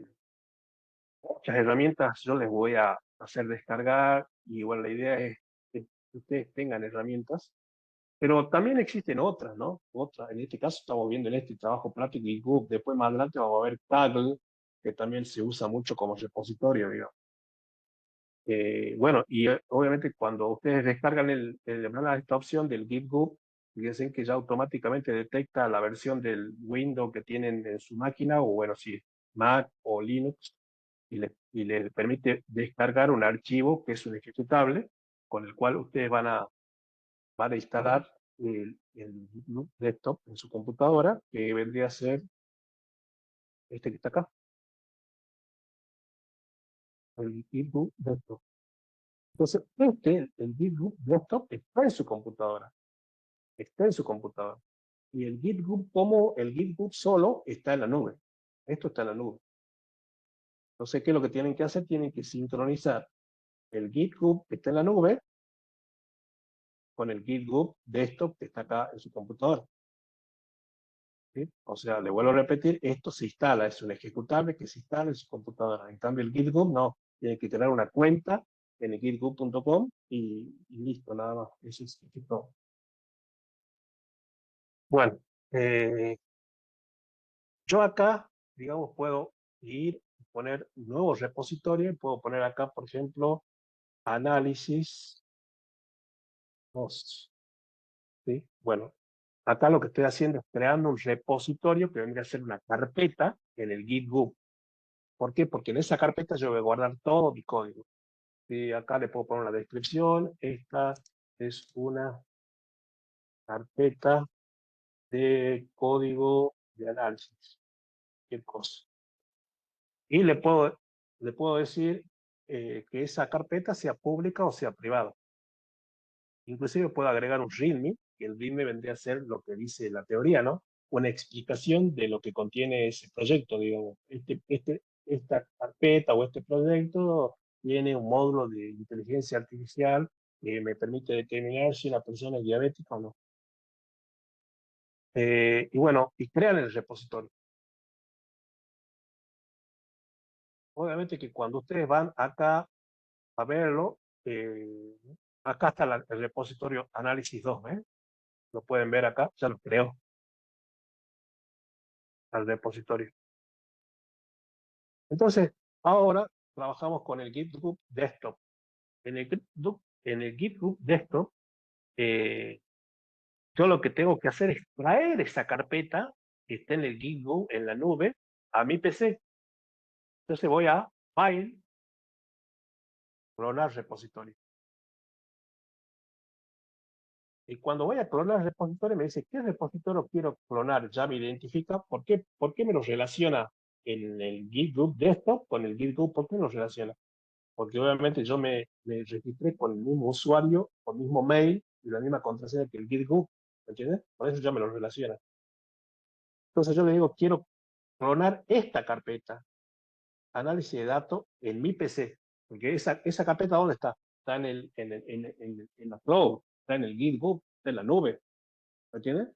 muchas herramientas yo les voy a hacer descargar y bueno, la idea es que ustedes tengan herramientas, pero también existen otras, ¿no? Otras, en este caso estamos viendo en este trabajo práctico GitHub, después más adelante vamos a ver Kaggle, que también se usa mucho como repositorio, digamos. Bueno, y obviamente cuando ustedes descargan esta opción del GitHub, fíjense que ya automáticamente detecta la versión del Windows que tienen en su máquina, o bueno, si Mac o Linux, y le permite descargar un archivo que es un ejecutable, con el cual ustedes van a instalar el GitHub Desktop en su computadora, que vendría a ser este que está acá, el GitHub Desktop. Entonces, el GitHub Desktop está en su computadora, está en su computadora. Y el GitHub, como el GitHub solo, está en la nube. Esto está en la nube. Entonces, ¿qué es lo que tienen que hacer? Tienen que sincronizar el GitHub que está en la nube con el GitHub Desktop que está acá en su computadora. ¿Sí? O sea, le vuelvo a repetir, esto se instala, es un ejecutable que se instala en su computadora. En cambio, el GitHub no, tiene que tener una cuenta en el github.com y listo, nada más. Eso es todo. Bueno, yo acá, digamos, puedo ir y poner nuevos repositorios, puedo poner acá, por ejemplo, análisis hosts, ¿sí? Bueno, acá lo que estoy haciendo es creando un repositorio que vendría a ser una carpeta en el GitHub. ¿Por qué? Porque en esa carpeta yo voy a guardar todo mi código. ¿Sí? Acá le puedo poner una descripción. Esta es una carpeta de código de análisis. ¿Qué cosa? Y le puedo decir que esa carpeta sea pública o sea privada. Inclusive puedo agregar un README, que el README vendría a ser lo que dice la teoría, ¿no? Una explicación de lo que contiene ese proyecto, digamos. Esta carpeta o este proyecto tiene un módulo de inteligencia artificial que me permite determinar si una persona es diabética o no. Y bueno, y crean el repositorio. Obviamente que cuando ustedes van acá a verlo, acá está el repositorio Análisis 2, ¿ves? Lo pueden ver acá, ya lo creo, al repositorio. Entonces, ahora trabajamos con el GitHub Desktop. En el GitHub Desktop, eh, yo lo que tengo que hacer es traer esa carpeta que está en el GitHub, en la nube, a mi PC. Entonces voy a File, clonar repositorio. Y cuando voy a clonar el repositorio, me dice, ¿qué repositorio quiero clonar? Ya me identifica. ¿Por qué me lo relaciona en el GitHub Desktop con el GitHub? ¿Por qué me lo relaciona? Porque obviamente yo me registré con el mismo usuario, con el mismo mail y la misma contraseña que el GitHub, ¿me entiendes? Por eso ya me lo relaciona. Entonces yo le digo, quiero clonar esta carpeta. análisis de datos en mi PC. Porque esa carpeta, ¿dónde está? Está en la cloud, está en el GitHub, está en la nube. ¿Me entiendes?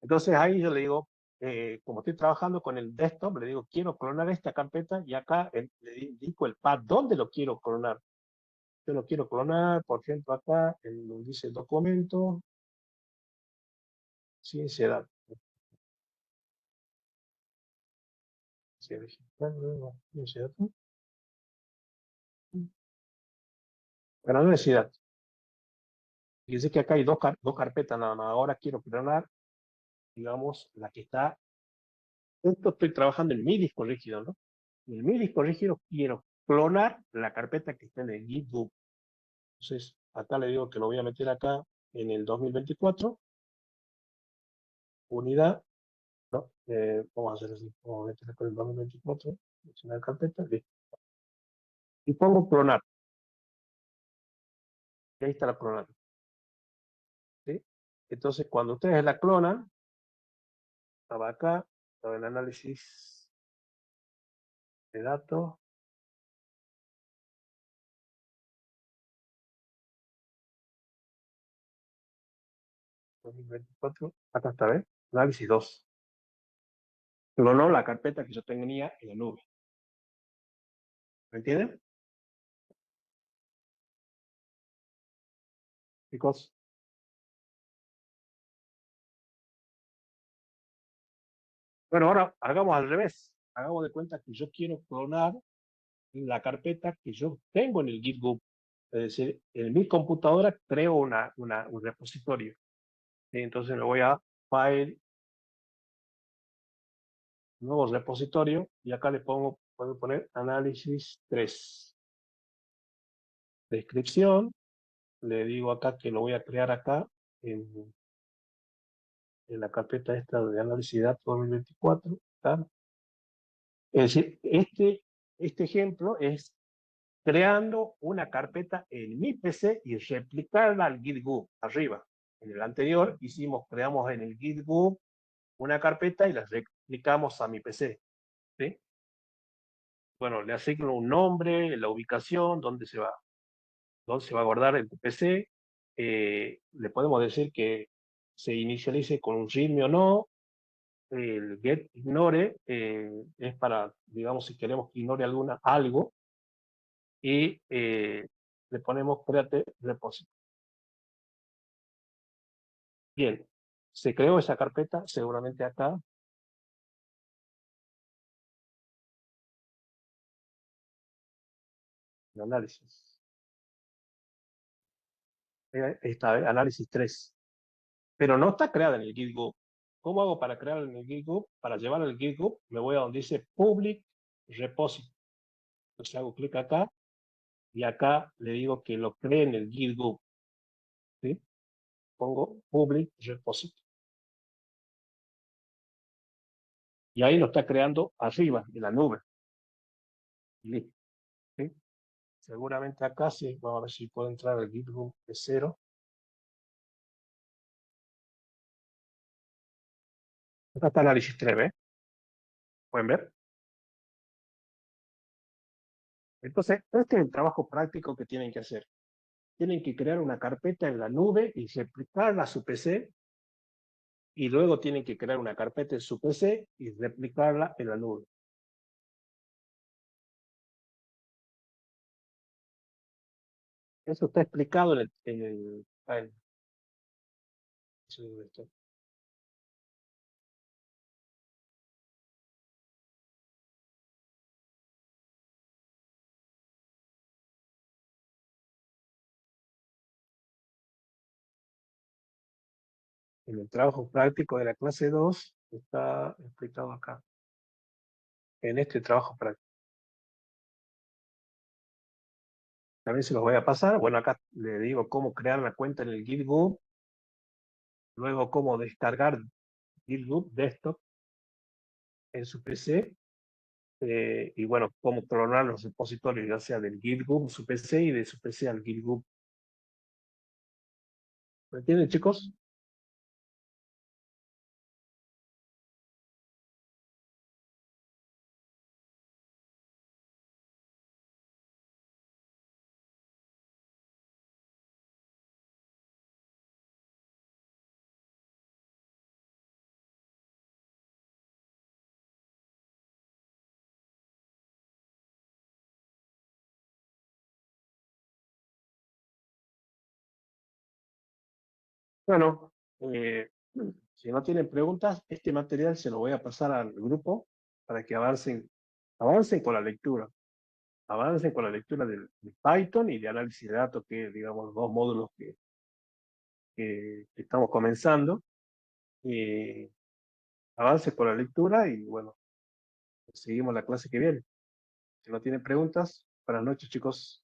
Entonces ahí yo le digo, como estoy trabajando con el desktop, le digo, quiero clonar esta carpeta y acá le indico el path, ¿dónde lo quiero clonar? Yo lo quiero clonar, por ejemplo, acá, en donde dice documento, ciencia de datos. Ciencia de datos. Para necesidad. Dice que acá hay dos carpetas nada más. Ahora quiero clonar, digamos, la que está. Esto estoy trabajando en mi disco rígido, ¿no? En mi disco rígido quiero clonar la carpeta que está en el GitHub. Entonces, acá le digo que lo voy a meter acá en el 2024. Unidad, ¿no? Vamos a hacer así. Vamos a meter acá el 2024. Seleccionar carpeta. Listo. Y pongo clonar. Y ahí está la clonada. ¿Sí? Entonces, cuando ustedes la clonan, estaba acá, estaba en análisis de datos. 2024, acá está, ¿ves? Análisis 2. Clonó la carpeta que yo tenía en la nube. ¿Me entienden? Chicos. Bueno, ahora hagamos al revés. Hagamos de cuenta que yo quiero clonar la carpeta que yo tengo en el GitHub. Es decir, en mi computadora creo un repositorio. Entonces me voy a File, nuevo repositorio, y acá le puedo poner análisis 3. Descripción, le digo acá que lo voy a crear acá en, la carpeta esta de análisis de datos 2024. ¿Tá? Es decir, este ejemplo es creando una carpeta en mi PC y replicarla al GitHub arriba. En el anterior creamos en el GitHub una carpeta y la replicamos a mi PC. ¿Sí? Bueno, le asigno un nombre, la ubicación, dónde se va a guardar en tu PC. Le podemos decir que se inicialice con un readme o no. El get ignore es para, digamos, si queremos que ignore algo, y le ponemos create repository. Bien, se creó esa carpeta, seguramente acá. El análisis. Está, análisis 3. Pero no está creada en el GitHub. ¿Cómo hago para crearla en el GitHub? Para llevarla al GitHub, me voy a donde dice Public Repository. Entonces hago clic acá y acá le digo que lo cree en el GitHub. ¿Sí? Pongo Public Repository. Y ahí lo está creando arriba, en la nube. Listo. ¿Sí? Seguramente acá sí, vamos a ver si puedo entrar al GitHub de 0. Acá está análisis 3, ¿ves? ¿Pueden ver? Entonces, este es el trabajo práctico que tienen que hacer. Tienen que crear una carpeta en la nube y replicarla a su PC, y luego tienen que crear una carpeta en su PC y replicarla en la nube. Eso está explicado en el trabajo práctico de la clase 2, está explicado acá, en este trabajo práctico. También se los voy a pasar. Bueno, acá le digo cómo crear una cuenta en el GitHub, luego cómo descargar GitHub Desktop en su PC, y bueno, cómo clonar los repositorios, ya sea del GitHub, su PC, y de su PC al GitHub. ¿Me entienden, chicos? Bueno, eh, si no tienen preguntas, este material se lo voy a pasar al grupo para que avancen con la lectura. Avancen con la lectura de Python y de análisis de datos, que digamos los dos módulos que estamos comenzando. Eh, Avancen con la lectura y bueno, seguimos la clase que viene. Si no tienen preguntas, buenas noches, chicos.